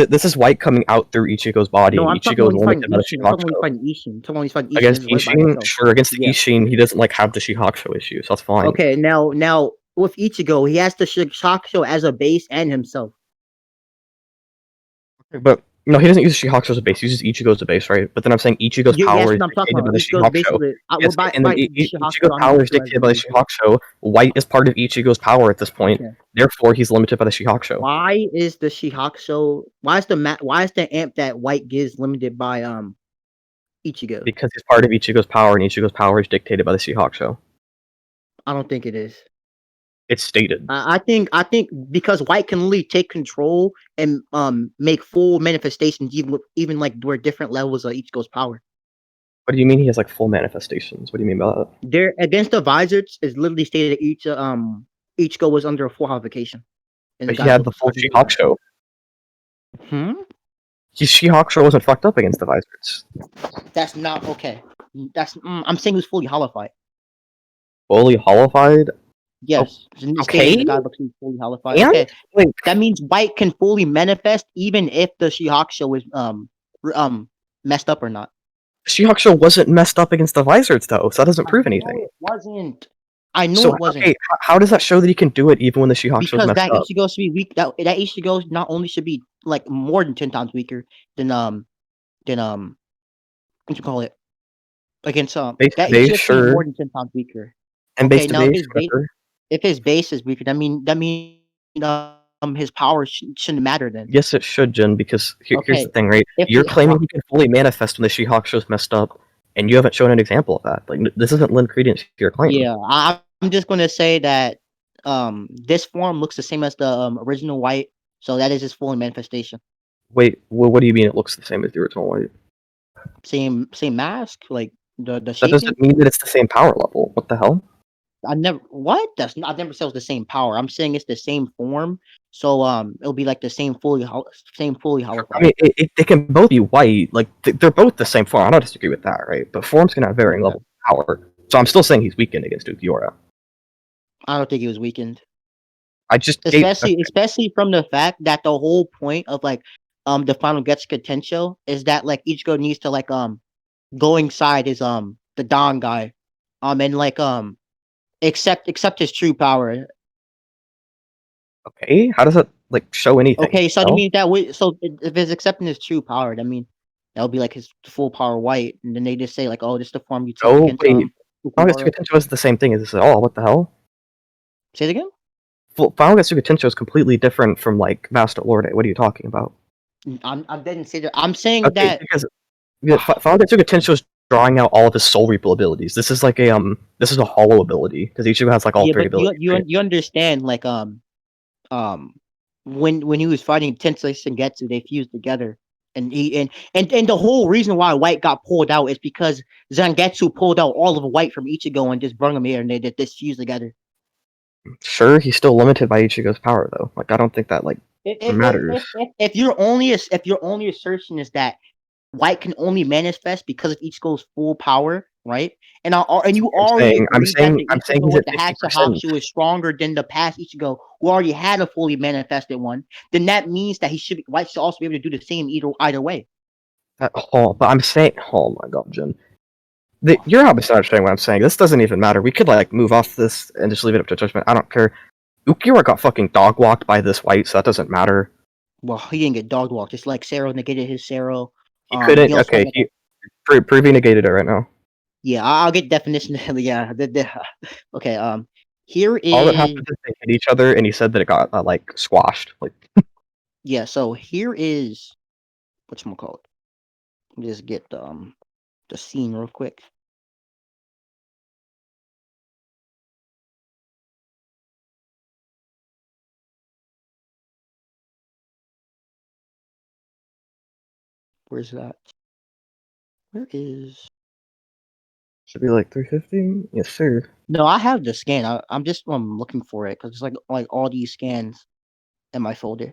this is White coming out through Ichigo's body. No, and Ichigo's limited by the She-Hawk show. Against Ishin, sure. Against the Ishin, he doesn't like have the She-Hawk show issue, so that's fine. Okay, now with Ichigo, he has the She-Hawk show as a base and himself. But no, he doesn't use She-Hawk show as a base. He uses Ichigo as a base, right? But then I'm saying Ichigo's power is dictated by the She-Hawk show. Ichigo's power is dictated by the She-Hawk show. White is part of Ichigo's power at this point. Okay. Therefore, he's limited by the She-Hawk show. Why is the She-Hawk show? Why is the amp that White gives limited by Ichigo. Because he's part of Ichigo's power, and Ichigo's power is dictated by the She-Hulk show. I don't think it is. It's stated. I think because White can literally take control and make full manifestations, even like where different levels of Ichigo's power. What do you mean he has like full manifestations? What do you mean by that? There against the Visors is literally stated that Ichigo was under a full holification. But he had the full She-Hulk show. She-Hulk show wasn't fucked up against the Visors. That's not okay. I'm saying he was fully holified. Fully holified? Yes. Okay. The guy looks fully holified. And? Okay. Wait. That means White can fully manifest even if the She-Hulk show is messed up or not. She-Hulk show wasn't messed up against the Visors though, so that doesn't prove anything. It wasn't. I know it wasn't. Okay, how does that show that he can do it even when the She-Hulk show is messed up? Because that Ichigo should be weak. That Ichigo not only should be like more than 10 times weaker than what you call it against that Ichigo should be more than 10 times weaker. And okay, base to now base, if his base is weaker, that means his power shouldn't matter then. Yes, it should, Jin, because here's the thing, right? You're claiming he can fully manifest when the She-Hulk show's messed up, and you haven't shown an example of that. Like, this isn't lend credence to your claim. Yeah, I'm just gonna say that this form looks the same as the original White, so that is his full manifestation. Wait, what do you mean it looks the same as the original White? Same mask, like the That doesn't mean that it's the same power level. What the hell? I never said it was the same power. I'm saying it's the same form, so it'll be like the same fully holified. I mean, they can both be white. Like they're both the same form. I don't disagree with that, right? But forms can have varying levels of power. So I'm still saying he's weakened against Ukiura. I don't think he was weakened. I just especially from the fact that the whole point of like the final Getsuga Tensho is that like Ichigo needs to like go inside his the Don guy and like accept his true power. Okay, how does that like show anything? Okay, so that means that so if it's accepting his true power, that means that'll be like his full power White, and then they just say like, oh, this is the form you take against Final Getsuga Tensho is the same thing as this at all. What the hell? Say it again? Final Getsuga Tensho is completely different from like Master Lorde. What are you talking about? I didn't say that. I'm saying that because Final Getsuga Tensho is drawing out all of his Soul Reaper abilities. This is like a this is a hollow ability because Ichigo has like all three abilities. You understand like when he was fighting Tensei Sengetsu, they fused together. And the whole reason why White got pulled out is because Zangetsu pulled out all of White from Ichigo and just brought him here, and they just fused together. Sure, he's still limited by Ichigo's power, though. Like, I don't think that like matters. If your only assertion is that White can only manifest because of Ichigo's full power, right? And you already I'm saying he's at 50%. Hatsu is stronger than the past Ichigo, who already had a fully manifested one. Then that means that White should also be able to do the same either way. But I'm saying, oh my god, Jin, you're obviously understanding what I'm saying. This doesn't even matter. We could like move off this and just leave it up to judgment. I don't care. Ukiura got fucking dog walked by this White, so that doesn't matter. Well, he didn't get dog walked. Just like Sero negated his Sero. He couldn't. Okay, Preview negated it right now. Yeah, I'll get definition. Yeah. Okay. Here is all that happened is they hit each other, and he said that it got like squashed. Like. Yeah. So here is whatchamacallit. Let me just get the scene real quick. Where's that? Where is? Should be like 350. Yes, sir. No, I have the scan. I'm just looking for it because it's like all these scans in my folder.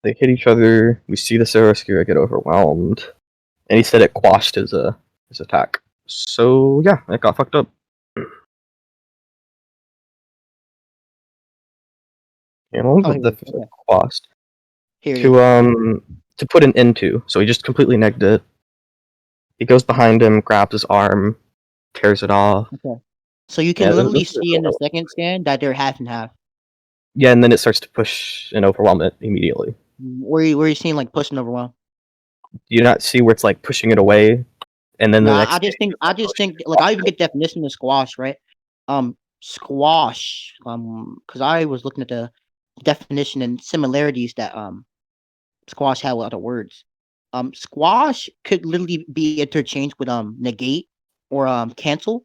They hit each other. We see the Saraskira get overwhelmed, and he said it quashed his attack. So yeah, it got fucked up. And what was the quashed? To put an end to. So he just completely negged it. He goes behind him, grabs his arm, tears it off. Okay. So you can literally see in the second scan that they're half and half. Yeah, and then it starts to push and overwhelm it immediately. Where you seeing like push and overwhelm? Do you not see where it's like pushing it away, and then I just think like I even get definition of squash, right? Squash. Because I was looking at the definition and similarities that squash had with other words. Squash could literally be interchanged with negate or cancel.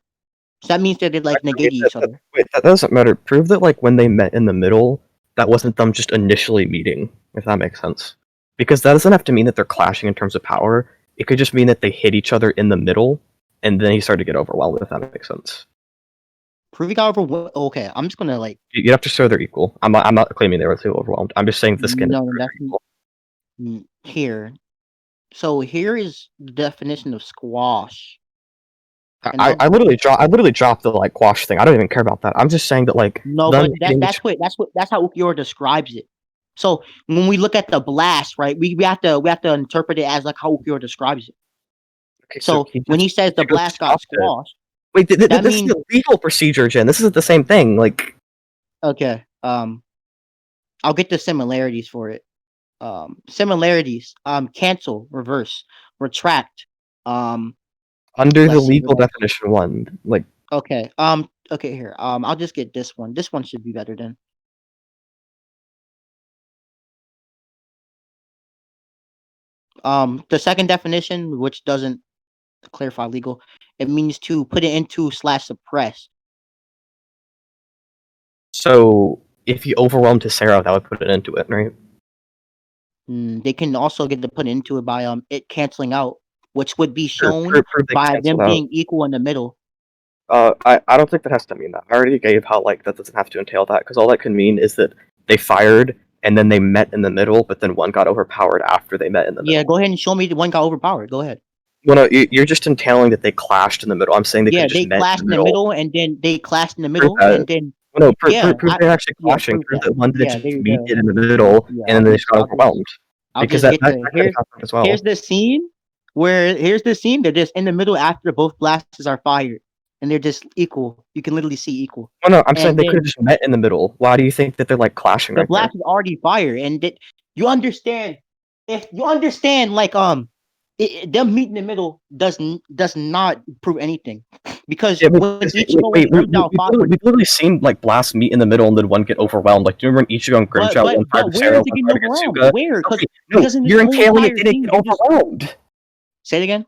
So that means that they like negate each other. Wait, that doesn't matter. Prove that like when they met in the middle, that wasn't them just initially meeting, if that makes sense. Because that doesn't have to mean that they're clashing in terms of power. It could just mean that they hit each other in the middle, and then he started to get overwhelmed, if that makes sense. Proving however, okay, I'm just gonna like. You have to show they're equal. I'm not claiming they were too overwhelmed. I'm just saying this skin No, is that's equal. here. So here is the definition of squash. I literally dropped the like quash thing. I don't even care about that. I'm just saying that like no, but that's how Ukiyo describes it. So when we look at the blast, right, we have to interpret it as like how Ukiyo describes it. Okay, so when he says the blast got squashed, wait, this is the legal procedure, Jen. This isn't the same thing. Like, okay, I'll get the similarities for it. Similarities, cancel, reverse, retract, under the legal definition one, like. Okay, okay, here, I'll just get this one. This one should be better then. The second definition, which doesn't clarify legal, it means to put it into / suppress. So if you overwhelmed Tessera, that would put it into it, right? They can also get to put into it by it canceling out, which would be shown by them being equal in the middle. I don't think that has to mean that. I already gave how like that doesn't have to entail that, because all that could mean is that they fired and then they met in the middle, but then one got overpowered after they met in the middle. Yeah, go ahead and show me the one got overpowered. Go ahead. Well, no, you're just entailing that they clashed in the middle. I'm saying they could just met clashed in the middle, and then they clashed in the middle, and then prove they're actually clashing. Prove that one did just meet it in the middle, and then they just got overwhelmed. Because that could happen as well. Here's the scene they're just in the middle after both blasts are fired, and they're just equal. You can literally see equul. Oh no, I'm saying they could have just met in the middle. Why do you think that they're like clashing? The blast is already fired, and you understand. If you understand, like them meeting in the middle does not prove anything, because we've literally seen like blasts meet in the middle and then one get overwhelmed. Like, do you remember when Ichigo and Grimjaw one fired Sarah, one fired Getsuga? Where? Because you're entailing it didn't get overwhelmed. Say it again.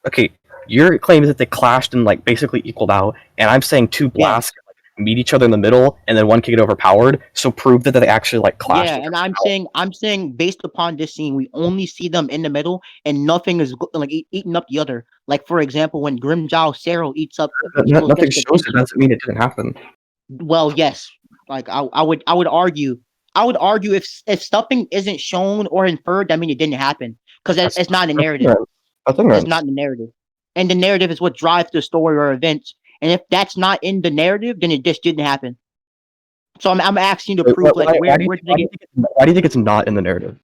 Okay, your claim is that they clashed and like basically equaled out, and I'm saying two blasts meet each other in the middle, and then one can get overpowered. So prove that they actually like clashed. Yeah, and I'm saying based upon this scene, we only see them in the middle, and nothing is like eating up the other. Like for example, when Grimjaw Sero eats up, nothing shows it. Doesn't mean it didn't happen. Well, yes. Like I would argue if something isn't shown or inferred, that means it didn't happen, because it's not in the narrative. It's not in the narrative, and the narrative is what drives the story or events. And if that's not in the narrative, then it just didn't happen. So I'm asking you to prove why do you think it's not in the narrative?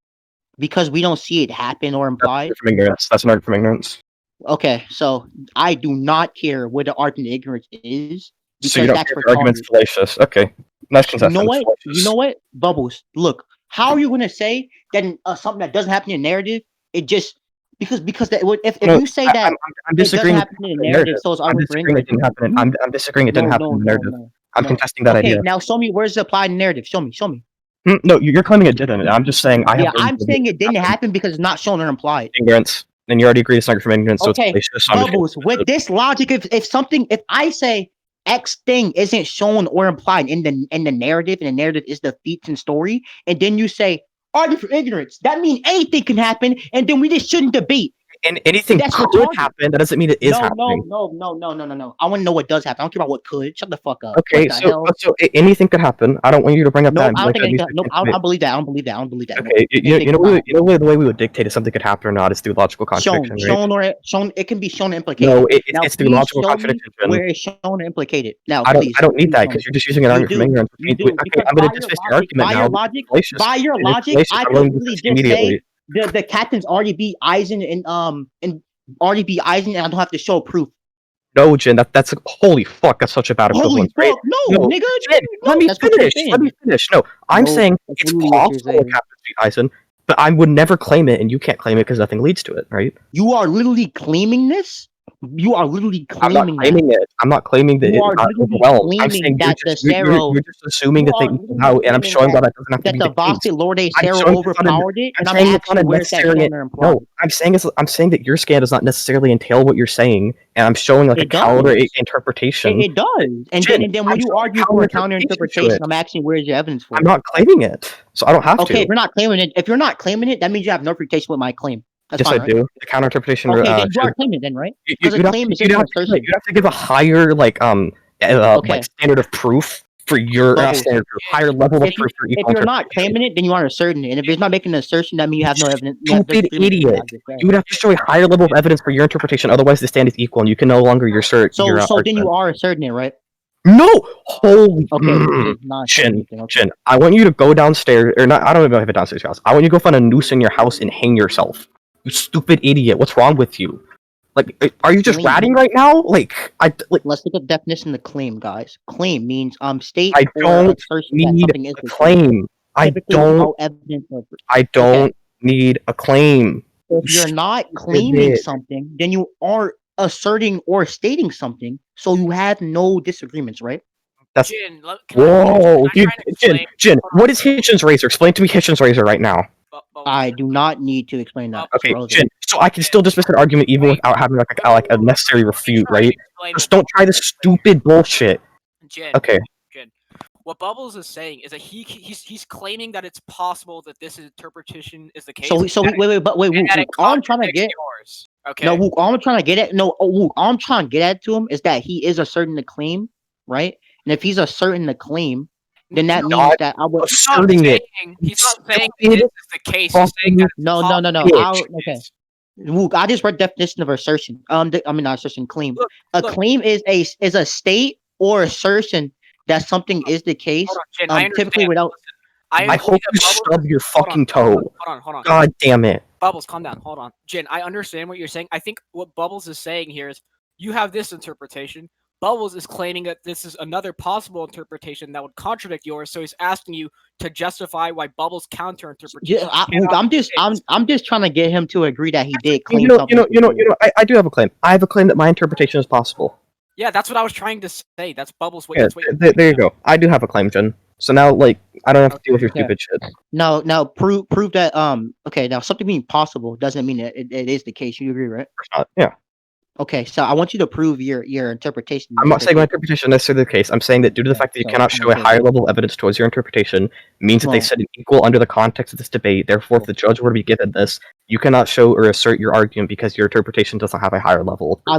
Because we don't see it happen or imply. That's from ignorance. That's an argument from ignorance. Okay, so I do not care what the argument of ignorance is. So you don't care if the argument's fallacious. Okay. Nice concession. You know what? Bubbles, look, how are you going to say that something that doesn't happen in the narrative, it just... Because if you say that I'm disagreeing it doesn't happen in the narrative, so it's argument for ignorance. I'm disagreeing it didn't happen in the narrative. I'm contesting that idea. Okay, now show me where's it applied in the narrative. Show me. No, you're claiming it didn't. I'm just saying I'm saying it didn't happen because it's not shown or implied. Ignorance. And you already agree it's not from ignorance, okay. So it's Bubbles, with this logic, if I say X thing isn't shown or implied in the narrative, and the narrative is the feats and story, and then you say argument for ignorance, that means anything can happen, and then we just shouldn't debate. And anything could happen. That doesn't mean it is happening. No. I want to know what does happen. I don't care about what could. Shut the fuck up. Okay, so anything could happen. I don't want you to bring up that. I don't think anything. No, I don't believe that. I don't believe that. Okay, you know the way we would dictate if something could happen or not is through logical contradiction. Shown. It can be shown and implicated. No, it's through logical contradiction. Where it's shown and implicated. Now, I don't need that because you're just using an argument from ignorance. Okay, I'm going to dismiss your argument now. By your logic, I could literally just say the captains already beat Aizen and already be Aizen, and I don't have to show proof. No, Jin, that's holy fuck. That's such a bad equivalence. Holy fuck, no, nigga. Jin, let me finish. No, I'm saying it's possible Captain beat Aizen, but I would never claim it, and you can't claim it because nothing leads to it, right? You are literally claiming this? You are literally I'm not claiming claiming that. it. I'm not claiming that You it's are not literally overwhelmed. I'm claiming saying that the Cero. you're just assuming You that they are equal literally out, and I'm claiming showing why that doesn't have to that be the the case. Vaste Lorde I'm Cero showing it's not a- overpowered it, I'm and I'm saying it's not asking a where's that necessary. counter implied. No, I'm saying that your scan does not necessarily entail what you're saying, and I'm showing like It a counter does. interpretation. It does. And Jin, then I'm when you showing argue for a counter interpretation to interpretation, it. I'm asking where's your evidence for I'm it. not claiming it, so I don't have Okay, to. if you're not claiming it, that means you have no refutation with my claim. That's Yes, fine, I right? do. The counter interpretation. Okay, then you are claiming it then, right? Because a claim is just an assertion. You'd have to give a higher like standard of proof for your Bubbles. standard proof, higher level of If proof for each you're not claiming it, then you aren't asserting it. And if it's not making an assertion, that means you have no evidence. You have Stupid disagreement with what I idiot! just said. You would have to show a higher level of evidence for your interpretation. Otherwise, the stand is equal, and you can no longer assert So your then argument. you are asserting it, right? No! Holy Okay, it's not Chin, anything. Okay. Chin, I want you to go downstairs, or not, I don't even have a downstairs house. I want you to go find a noose in your house and hang yourself. You stupid idiot, what's wrong with you? Like, are you just Claim. ratting right now? Like, Let's look at the definition of claim, guys. Claim means state I or don't assertion that need something is a the case. claim. I Typically don't, without evidence of I don't need a claim. If you're not claiming idiot. something, then you are asserting or stating something, so you have no disagreements, right? That's Jin, whoa, can dude, Jin, what is Hitchin's razor? Explain to me Hitchin's razor right now. I do not need to explain that. Okay, Rosa. Jin, so I can still dismiss an argument even without having like a necessary refute, right? Just don't try this stupid bullshit. Jin, Okay. Jin. What Bubblez is saying is that he's claiming that it's possible that this interpretation is the case. So wait, and that it all I'm trying to contradicts get. yours. Okay. No, all I'm trying to get at. All I'm trying to get at to him is that he is asserting the claim, right? And if he's asserting the claim, then that means that I would asserting it. He's not saying this is the case. He's saying that it's No. possible. Okay. Wook, I just read definition of assertion. I mean not assertion, claim. A claim is a state or assertion that something is the case. Hold on, Jin, I Typically understand. without. I hope you stub your fucking toe. Hold on. God damn it. Bubbles, calm down. Hold on. Jin, I understand what you're saying. I think what Bubbles is saying here is you have this interpretation. Bubbles is claiming that this is another possible interpretation that would contradict yours, so he's asking you to justify why Bubbles' counter interpretation. Yeah, I'm just trying to get him to agree that he did claim You know, something. I do have a claim. I have a claim that my interpretation is possible. Yeah, that's what I was trying to say. That's Bubbles. Yeah, there you go. I do have a claim, Jin. So now, like, I don't have to deal with your stupid shit. Now prove that okay, now something being possible doesn't mean it is the case. You agree, right? Yeah. Okay, so I want you to prove your interpretation. I'm not saying my interpretation is necessarily the case. I'm saying that due to the fact that you cannot show a higher level of evidence towards your interpretation means that they set an equal under the context of this debate. Therefore, if the judge were to be given this, you cannot show or assert your argument because your interpretation doesn't have a higher level of proof.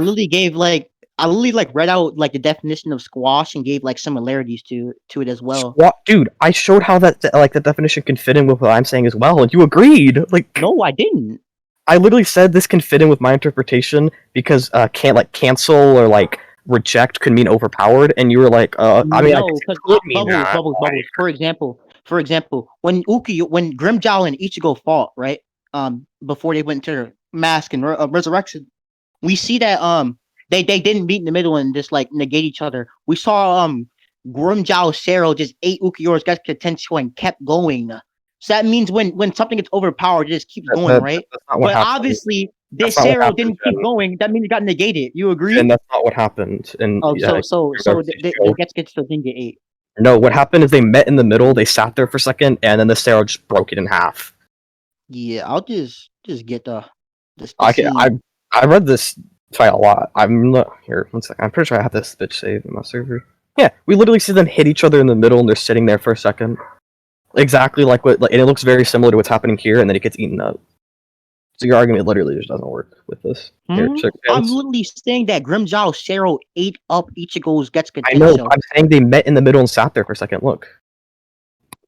I literally read out like the definition of squash and gave like similarities to it as well. Dude, I showed how that the definition can fit in with what I'm saying as well, and you agreed. Like, no, I didn't. I literally said this can fit in with my interpretation because cancel or like reject could mean overpowered, and you were like, I mean, no, because bubbles. For example, when Grimjow and Ichigo fought, right? Before they went to their mask and resurrection, we see that they didn't meet in the middle and just like negate each other. We saw Grimjow Cero just ate Ukiyora's Getsuka Tensho and kept going. So that means when something gets overpowered, it just keeps going, right? But obviously, this Cero didn't keep going. That means it got negated. You agree? And that's not what happened. And so the Getsuka still didn't get ate. No, what happened is they met in the middle. They sat there for a second, and then the Cero just broke it in half. Yeah, I'll just get the. I read this fight a lot. I'm not here. One second. I'm pretty sure I have this bitch saved in my server. Yeah, we literally see them hit each other in the middle, and they're sitting there for a second. Exactly like what, and it looks very similar to what's happening here, and then it gets eaten up. So your argument literally just doesn't work with this. Here, I'm literally saying that Grimjow Cero ate up Ichigo's Getsuka Tensho. I know. I'm saying they met in the middle and sat there for a second. Look.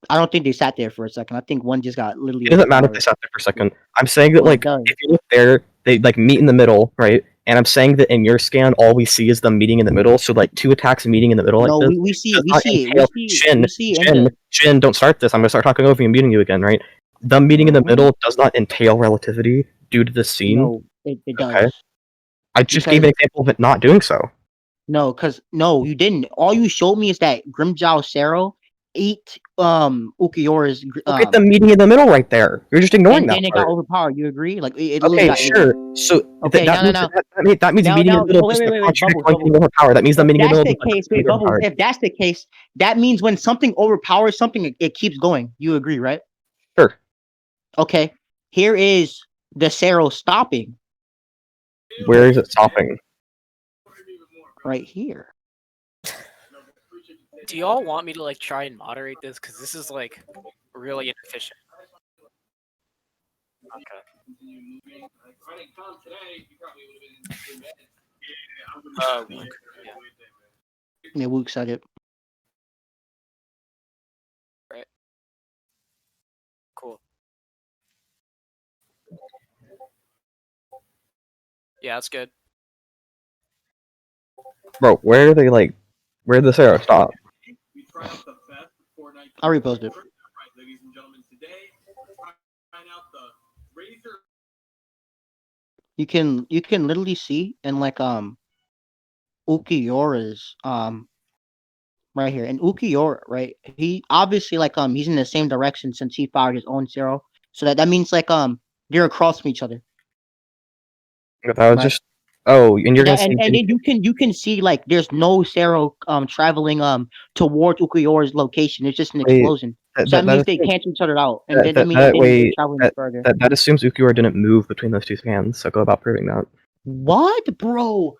I don't think they sat there for a second. I think one just got literally. It doesn't matter if they sat there for a second. I'm saying that if you look there, they like meet in the middle, right? And I'm saying that in your scan, all we see is them meeting in the middle. So like two attacks meeting in the middle. No, like this, we see it. Shin, don't start this. I'm gonna start talking over you and muting you again, right? Them meeting in the middle does not entail relativity due to the scene. No, it does. Okay. I just gave an example of it not doing so. No, you didn't. All you showed me is that Grimjow Cero ate Ukiyora's Look at the meeting in the middle right there. You're just ignoring and that then it part. got overpowered. You agree? Like it literally Okay, got sure. So Okay, that, now, that means now, meeting in the middle oh, doesn't wait, contradict Bubbles, one getting overpowered. That means the If meeting in the that's middle the case, wait, Bubbles, if that's the case, that means when something overpowers something, it keeps going. You agree, right? Sure. Okay. Here is the Cero stopping. Where is it stopping? Right here. Do y'all want me to like try and moderate this? Because this is like really inefficient. Okay. Luke. Yeah, Luke said it. Right. Cool. Yeah, that's good. Bro, where are they like? Where did the Sarah stop? I'll repost it. You can literally see in like Ukiyora's right here. And Ukiyora, right? He obviously like he's in the same direction since he fired his own Cero. So that means like they're across from each other. That was Right. just and you're gonna say and then you can see like there's no Cero traveling towards Ukiyora's location. It's just an explosion. So that means they cancel each other out. And then they're traveling further. That assumes Ukiyora didn't move between those two scans, so go about proving that. What, bro?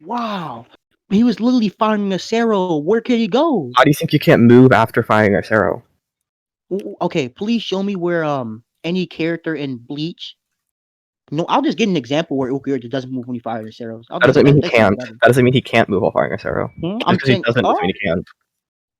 Wow. He was literally firing a Cero. Where could he go? How do you think you can't move after firing a Cero? Okay, please show me where any character in Bleach. No, I'll just get an example where Ukiyora doesn't move when he fires the Ceros. That doesn't mean he can't. That doesn't mean he can't move while firing a Cero. I'm saying he doesn't doesn't mean he can't.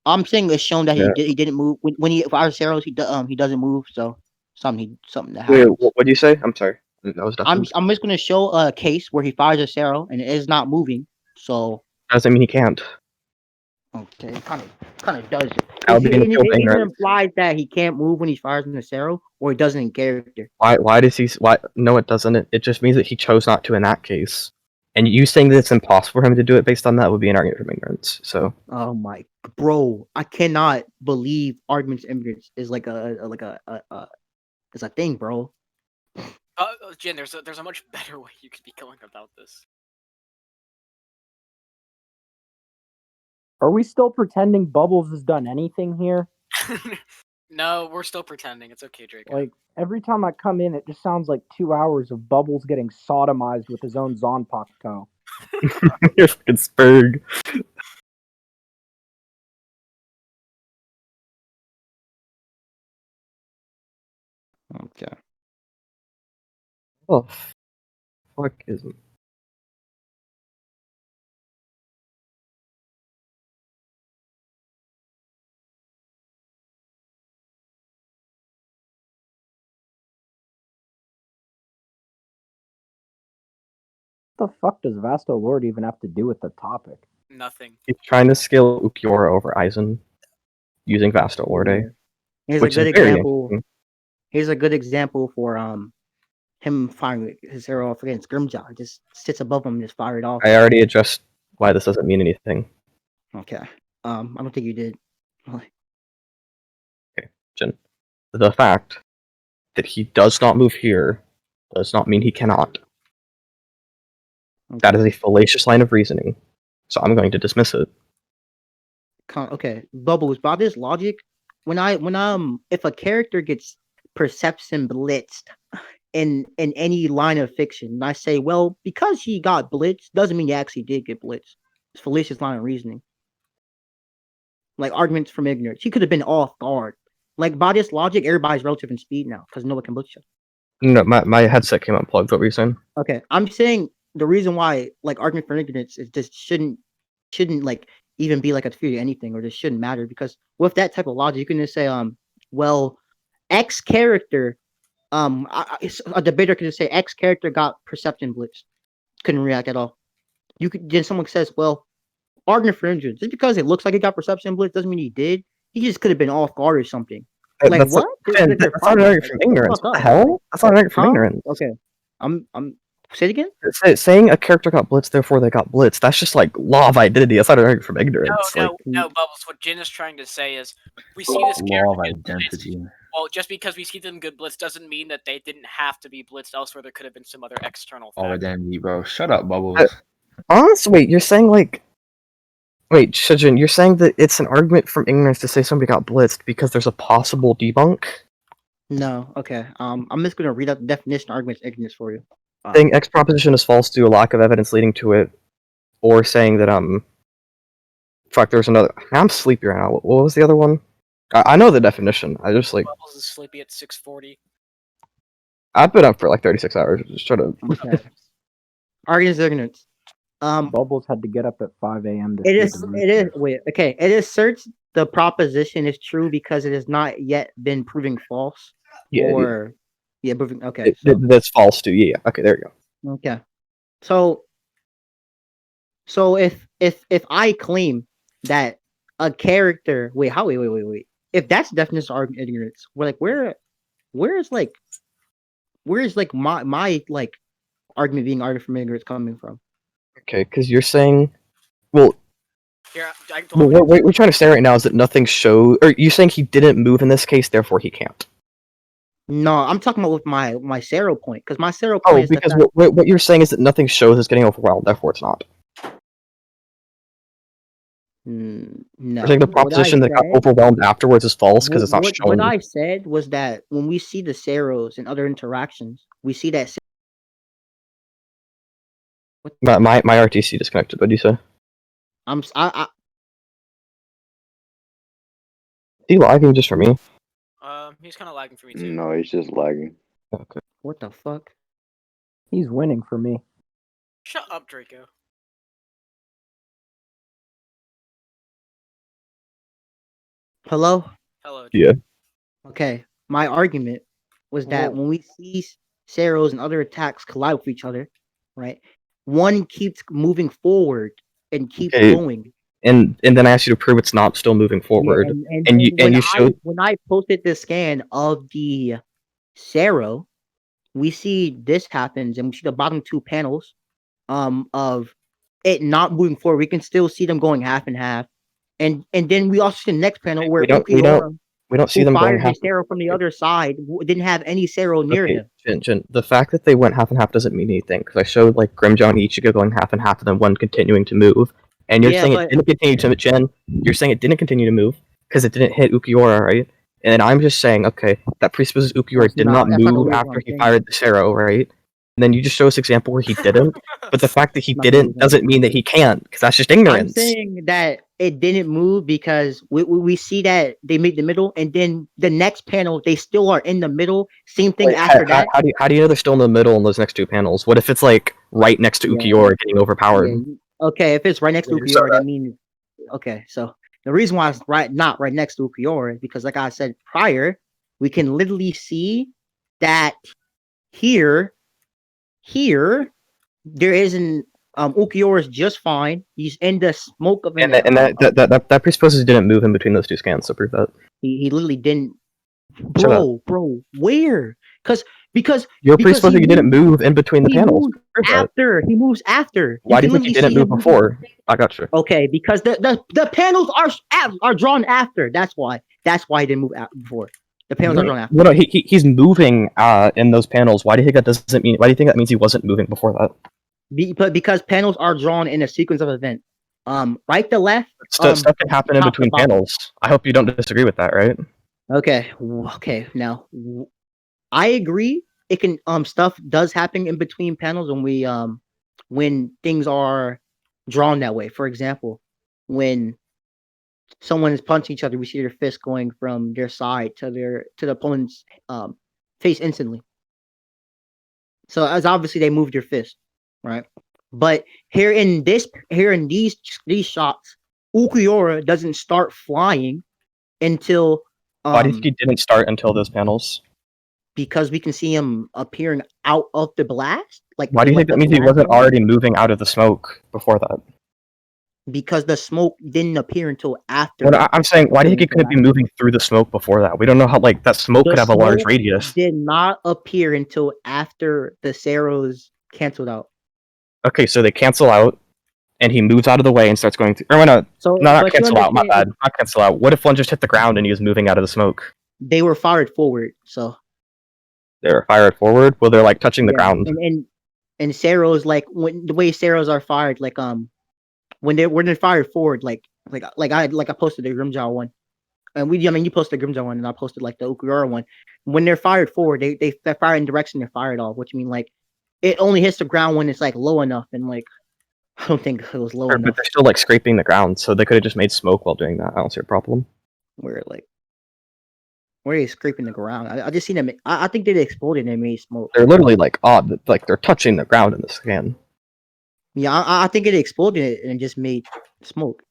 I'm saying it's shown that Yeah. he didn't move when he fires Ceros. He doesn't move. So something that Wait, happens. what did you say? I'm sorry. That was I'm just gonna show a case where he fires a Cero and it is not moving. So that doesn't mean he can't. okay, it kind of does. It either implies that he can't move when he fires in the Cero, or he doesn't in character. Why does he? Why? No, it doesn't. It just means that he chose not to in that case. And you saying that it's impossible for him to do it based on that would be an argument from ignorance. So. Oh my, bro! I cannot believe arguments from ignorance is like it's a thing, bro. Jin, there's a much better way you could be going about this. Are we still pretending Bubbles has done anything here? No, we're still pretending. It's okay, Draco. Like, every time I come in, it just sounds like 2 hours of Bubbles getting sodomized with his own Zanpakuto. You're fucking Spurg. Okay. Oh, fuck is it? What the fuck does Vasto Lord even have to do with the topic? Nothing. He's trying to scale Ukiyora over Aizen using Vasto Lorde. Here's a good example. Here's a good example for him firing his arrow off against Grimjaw. Just sits above him and just fire it off. I already addressed why this doesn't mean anything. Okay. I don't think you did. Okay, Jin. The fact that he does not move here does not mean he cannot. That is a fallacious line of reasoning, so I'm going to dismiss it. Okay, Bubbles. By this logic, if a character gets perception blitzed in any line of fiction, and I say, well, because he got blitzed doesn't mean he actually did get blitzed. It's fallacious line of reasoning. Like arguments from ignorance. He could have been off guard. Like by this logic, everybody's relative in speed now because no one can blitz you. No, my headset came unplugged. What were you saying? Okay, I'm saying the reason why like argument for ignorance is just shouldn't like even be like a theory or anything, or just shouldn't matter, because with that type of logic, you can just say, well, X character, a debater could just say X character got perception blitz, couldn't react at all. Then someone says, well, argument for ignorance, just because it looks like he got perception blitz doesn't mean he did. He just could have been off guard or something. Like that's what? That's not an argument from ignorance. What the hell? That's not an argument from ignorance. Okay, I'm Say it again. Saying a character got blitzed, therefore they got blitzed. That's just like law of identity. That's not an argument from ignorance. No, Like, no, Bubbles. What Jin is trying to say is, we see this Law of character get identity. blitzed. Well, just because we see them get blitzed doesn't mean that they didn't have to be blitzed elsewhere. There could have been some other external Law of factor. identity, bro. Shut up, Bubbles. honestly, wait, you're saying like, wait, Shijin, you're saying that it's an argument from ignorance to say somebody got blitzed because there's a possible debunk? No. Okay. I'm just gonna read out the definition of arguments ignorance for you. Saying X proposition is false due to a lack of evidence leading to it, or saying that fuck, there's another. I'm sleepy right now. What was the other one? I know the definition. I just like Bubbles is sleepy at 6:40. I've been up for like 36 hours. Just try to. Okay. Arguments of ignorance. Bubbles had to get up at 5 a.m. to It see is. the It is. research. Wait. Okay. It asserts the proposition is true because it has not yet been proven false. Yeah, Or yeah, proven. Okay. that's false too. Yeah. Okay, there you go. Okay. So if I claim that a character wait if that's the definition of argument ignorance, we're like where's my like argument being argued from ignorance coming from? Okay, because you're saying, well, Here, what we're trying to say right now is that nothing shows. Or you saying he didn't move in this case, therefore he can't. No, I'm talking about with my Sero point because my Sero Oh, point is because what you're saying is that nothing shows us getting overwhelmed, therefore it's not. no. You're saying the What I proposition that got said- overwhelmed afterwards is false because it's not what shown. I said was that when we see the Seros and other interactions, we see that. My RTC disconnected. What do you say? He lagging just for me? He's kind of lagging for me too. No, he's just lagging. Okay. What the fuck? He's winning for me. Shut up, Draco. Hello? Hello. Yeah. Okay. My argument was that when we see Seros and other attacks collide with each other, right? One keeps moving forward and keeps Okay. going. And then I asked you to prove it's not still moving forward. And you showed when I posted the scan of the Sero, we see this happens and we see the bottom two panels of it not moving forward. We can still see them going half and half. And then we also see the next panel where we don't see them going fired half. his Sero from the other side didn't have any Sero near him. Jin, the fact that they went half and half doesn't mean anything because I showed like Grimjaw and Ichigo going half and half and then one continuing to move. And you're saying it didn't continue to Jen. You're saying it didn't continue to move because it didn't hit Ukiura, right? And I'm just saying, okay, that presupposes Ukiura did not move after he fired the Sero, right? And then you just show us an example where he didn't. But the fact that he didn't doesn't mean that he can't, because that's just ignorance. I'm saying that it didn't move because we see that they made the middle, and then the next panel they still are in the middle. Same thing after that. How do you know they're still in the middle in those next two panels? What if it's like right next to Ukiura getting overpowered? Yeah. Okay, if it's right next to Ukiura, that means okay. So the reason why it's not right next to Ukiura is because, like I said prior, we can literally see that here there isn't Ukiura is just fine. He's in the smoke of and that presupposes he didn't move in between those two scans. So prove that. He literally didn't. Bro, where? Because you're presupposing he didn't move in between the panels. He moves after. Why do you think he didn't move before? I got you. Okay, because the panels are drawn after. That's why he didn't move before. The panels are drawn after. No, he's moving in those panels. Why do you think that doesn't mean? Why do you think that means he wasn't moving before that? Because panels are drawn in a sequence of events. Right to left. Stuff can happen in between panels. I hope you don't disagree with that, right? Okay. Now, I agree. It can stuff does happen in between panels when things are drawn that way. For example, when someone is punching each other, we see their fist going from their side to the opponent's face instantly. So as obviously they moved their fist, right? But here in these shots, Ukiura doesn't start flying until why do you think he didn't start until those panels? Because we can see him appearing out of the blast. Like, why do you think that means he wasn't already moving out of the smoke before that? Because the smoke didn't appear until after. Well, I'm saying, why do you think he couldn't be moving through the smoke before that? We don't know how that smoke could have a large radius. Did not appear until after the Seros canceled out. Okay, so they cancel out, and he moves out of the way and starts going through. Or no, So, not but you cancel out. My understand, bad. Not cancel out. What if one just hit the ground and he was moving out of the smoke? they were fired forward. So They're fired forward. Well, they're like touching the ground. and Ceros, like when the way Ceros are fired, like when they're fired forward, like I posted the Grimjaw one, and you posted the Grimjaw one, and I posted like the Ukuyara one. When they're fired forward, they fire in direction they're fired off, which mean like it only hits the ground when it's like low enough, and like I don't think it was low But enough they're still like scraping the ground, so they could have just made smoke while doing that. I don't see a problem. where they scraping the ground. I just seen them. I think they exploded and they made smoke. They're literally like odd, like they're touching the ground in the scan. Yeah, I think it exploded and just made smoke.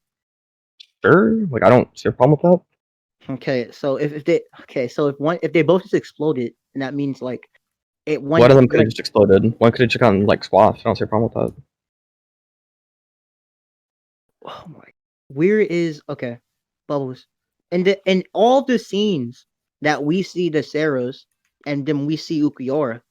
Sure, like I don't see a problem with that. Okay, so if they both just exploded, and that means like one of them could have like, just exploded. One could have just gotten like squashed. I don't see a problem with that. oh my, where is Bubbles, and all the scenes that we see the Ceros, and then we see Ukuyora,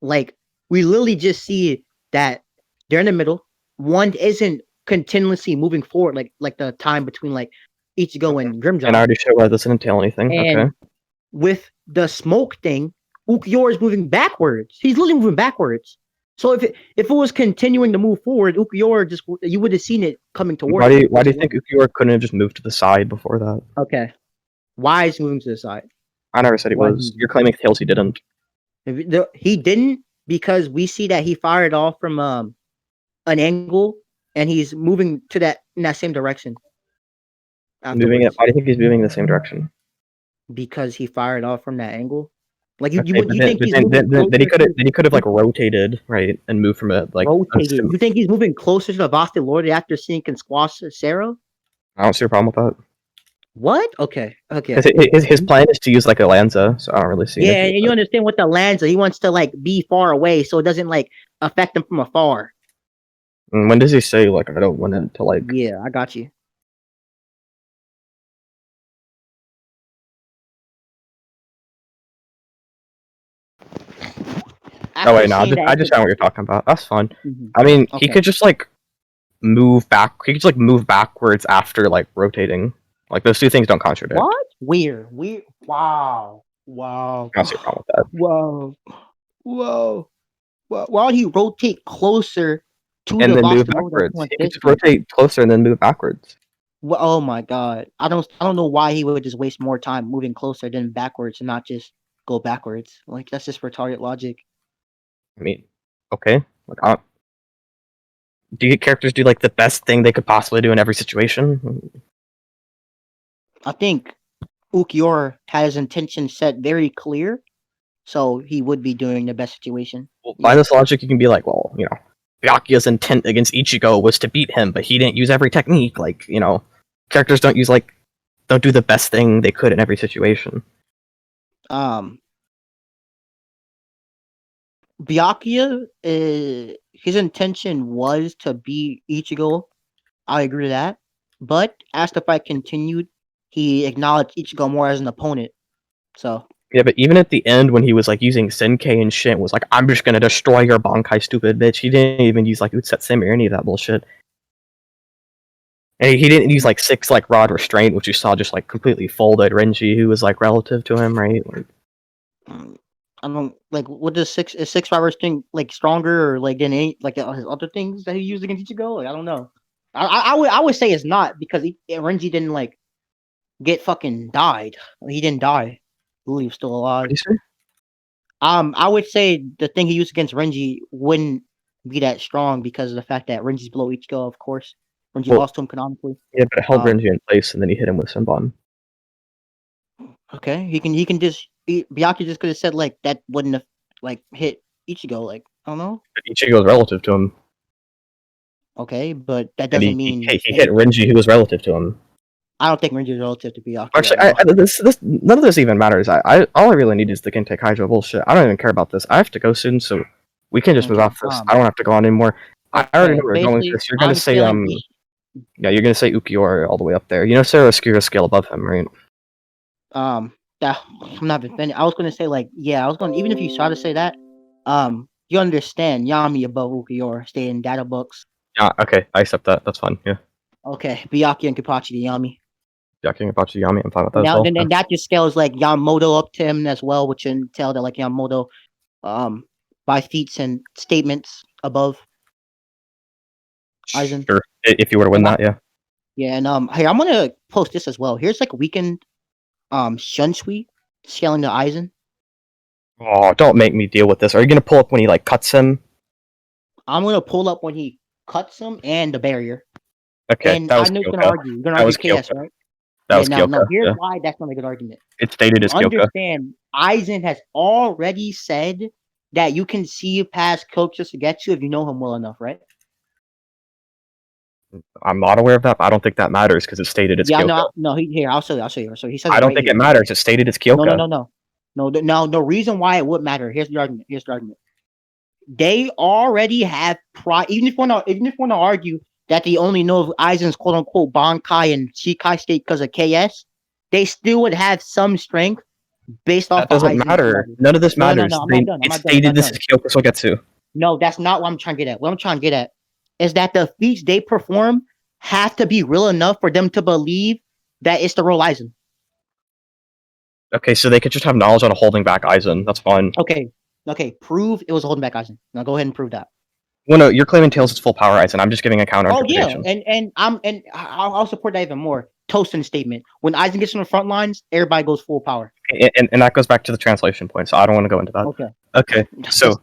like we literally just see that they're in the middle. One isn't continuously moving forward, like the time between like Ichigo and Grimjaw. And I already showed why this didn't entail anything. And okay. with the smoke thing, Ukuyora is moving backwards. He's literally moving backwards. So if it was continuing to move forward, Ukuyora you would have seen it coming towards. Why do you think Ukuyora couldn't have just moved to the side before that? Okay, why is he moving to the side? I never said he was. You're claiming Tails he didn't. He didn't, because we see that he fired off from an angle, and he's moving in that same direction. Moving it. Why do you think he's moving in the same direction? Because he fired off from that angle. Like then he could have like rotated, right, and moved from it like rotated. You think he's moving closer to the Vaste Lord after seeing can squash Sarah? I don't see a problem with that. What? Okay. His plan is to use like a Lanza, so I don't really see. Yeah, and you understand what the Lanza? He wants to like be far away, so it doesn't like affect him from afar. And when does he say like I don't want it to like? Yeah, I got you. Oh wait, no, I just found what you're talking about. That's fine. Mm-hmm. I mean, he could just like move back. He could just like move backwards after like rotating. Like those two things don't contradict. What? Weird. Wow. I don't see a problem with that. Whoa. Why would he rotate closer to and the then move Vaste Lord? backwards? He could just rotate closer and then move backwards. Well, oh my god. I don't know why he would just waste more time moving closer than backwards and not just go backwards. Like that's just retarded logic. I mean, okay. Like, do you characters do like the best thing they could possibly do in every situation? I think Ukuyora had his intention set very clear, so he would be doing the best situation. Well, by this logic, you can be like, well, you know, Byakuya's intent against Ichigo was to beat him, but he didn't use every technique. Like, you know, characters don't do the best thing they could in every situation. Byakuya, his intention was to beat Ichigo. I agree with that. But as the fight continued, he acknowledged Ichigo more as an opponent. So yeah, but even at the end when he was like using Senkei and shit, was like, I'm just gonna destroy your Bankai, stupid bitch. He didn't even use like Utsetsemi or any of that bullshit. And he didn't use like 6 like rod restraint, which you saw just like completely folded Renji, who was like relative to him, right? Like, I don't like what does 6 rod restraint like stronger or like than his other things that he used against Ichigo? Like I don't know. I would say it's not because Renji didn't like get fucking died. He didn't die. He was still alive. I would say the thing he used against Renji wouldn't be that strong because of the fact that Renji's below Ichigo, of course. Renji lost to him canonically. Yeah, but it held Renji in place and then he hit him with Senbon. Okay, he can just Byakuya just could have said like that wouldn't have like hit Ichigo, like I don't know. But Ichigo was relative to him. Okay, but that doesn't mean he hit Renji, who was relative to him. I don't think Renji is relative to Byakuya. Actually, this none of this even matters. All I really need is the Gentei Kaijo bullshit. I don't even care about this. I have to go soon, so we can just move off this. I don't have to go on anymore. I already know where we're going with this. You're gonna say yeah, you're gonna say Ukuyora all the way up there. You know Sarah Skira scale above him, right? I'm not defending. I was gonna say like yeah, I was gonna even if you try to say that, you understand Yami above Ukiyor stay in data books. Yeah, okay, I accept that. That's fine. Yeah. Okay, Byakuya and Kapachi to Yami. Yaking about Yami, I'm fine with that as Now well. then that just scales like Yamamoto up to him as well, which entail that like Yamamoto by feats and statements above Aizen. Sure. If you were to win that, yeah. Yeah, and hey, I'm gonna post this as well. Here's like weekend Shunsui scaling to Aizen. Oh, don't make me deal with this. Are you gonna pull up when he like cuts him? I'm gonna pull up when he cuts him and the barrier. Okay, And that was I know you're gonna Kyoko. argue. You're gonna That argue was KS, Kyoko. right? That was no, Kyoko. here's Yeah. why that's not a good argument. It's stated You as Kyoko. understand, Aizen has already said that you can see past Coach Sugetsu if you know him well enough, right? I'm not aware of that, but I don't think that matters because it's stated as Kyoko. Here, I'll show you. So he says I don't right think here. it matters. It's stated as Kyoko. No, the reason why it would matter, here's the argument. They already have even if you want to argue that they only know of Aizen's quote unquote Bankai and Shikai state because of KS, they still would have some strength based off That doesn't Aizen's matter. level. None of this matters. I'm not done. It's stated this is Kyoko Sogetsu. No, that's not what I'm trying to get at. What I'm trying to get at is that the feats they perform have to be real enough for them to believe that it's the real Aizen. Okay, so they could just have knowledge on holding back Aizen. That's fine. Okay, prove it was holding back Aizen. Now go ahead and prove that. Well, no, you're claiming Tails is full power Aizen. I'm just giving a counter Oh yeah, interpretation. and I'll support that even more. Toasting statement: when Aizen gets on the front lines, everybody goes full power. And that goes back to the translation point, so I don't want to go into that. Okay, so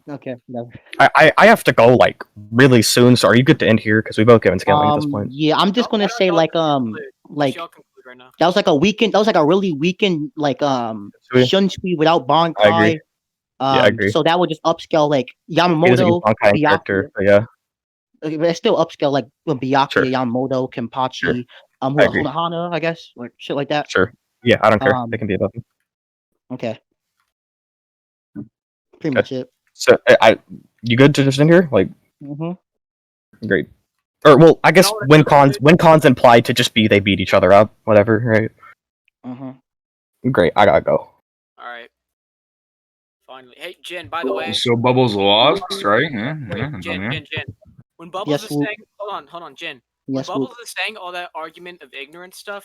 I have to go like really soon. So are you good to end here? Because we both given scaling at this point. Yeah, I'm just gonna say like that was like a weekend. That was like a really weekend like Shunsui without Bankai. I agree. Yeah, I agree. So that would just upscale like Yamamoto. He doesn't use Bankai in character, but yeah. But it's still upscale like Byakuya, Sure. Yamamoto, Kenpachi, agree. Hunahana, I guess, like shit like that. Sure. Yeah, I don't care. They can be above him. Okay. Pretty much it. So you good to just end here? Like, great. Or well, I guess when cons implied to just be they beat each other up, whatever, right? Great. I gotta go. All right. Finally, hey Jin. By the way, So Bubbles lost, right? Wait, Jin. When Bubbles is saying, hold on, Jin. When Bubbles is saying all that argument of ignorance stuff,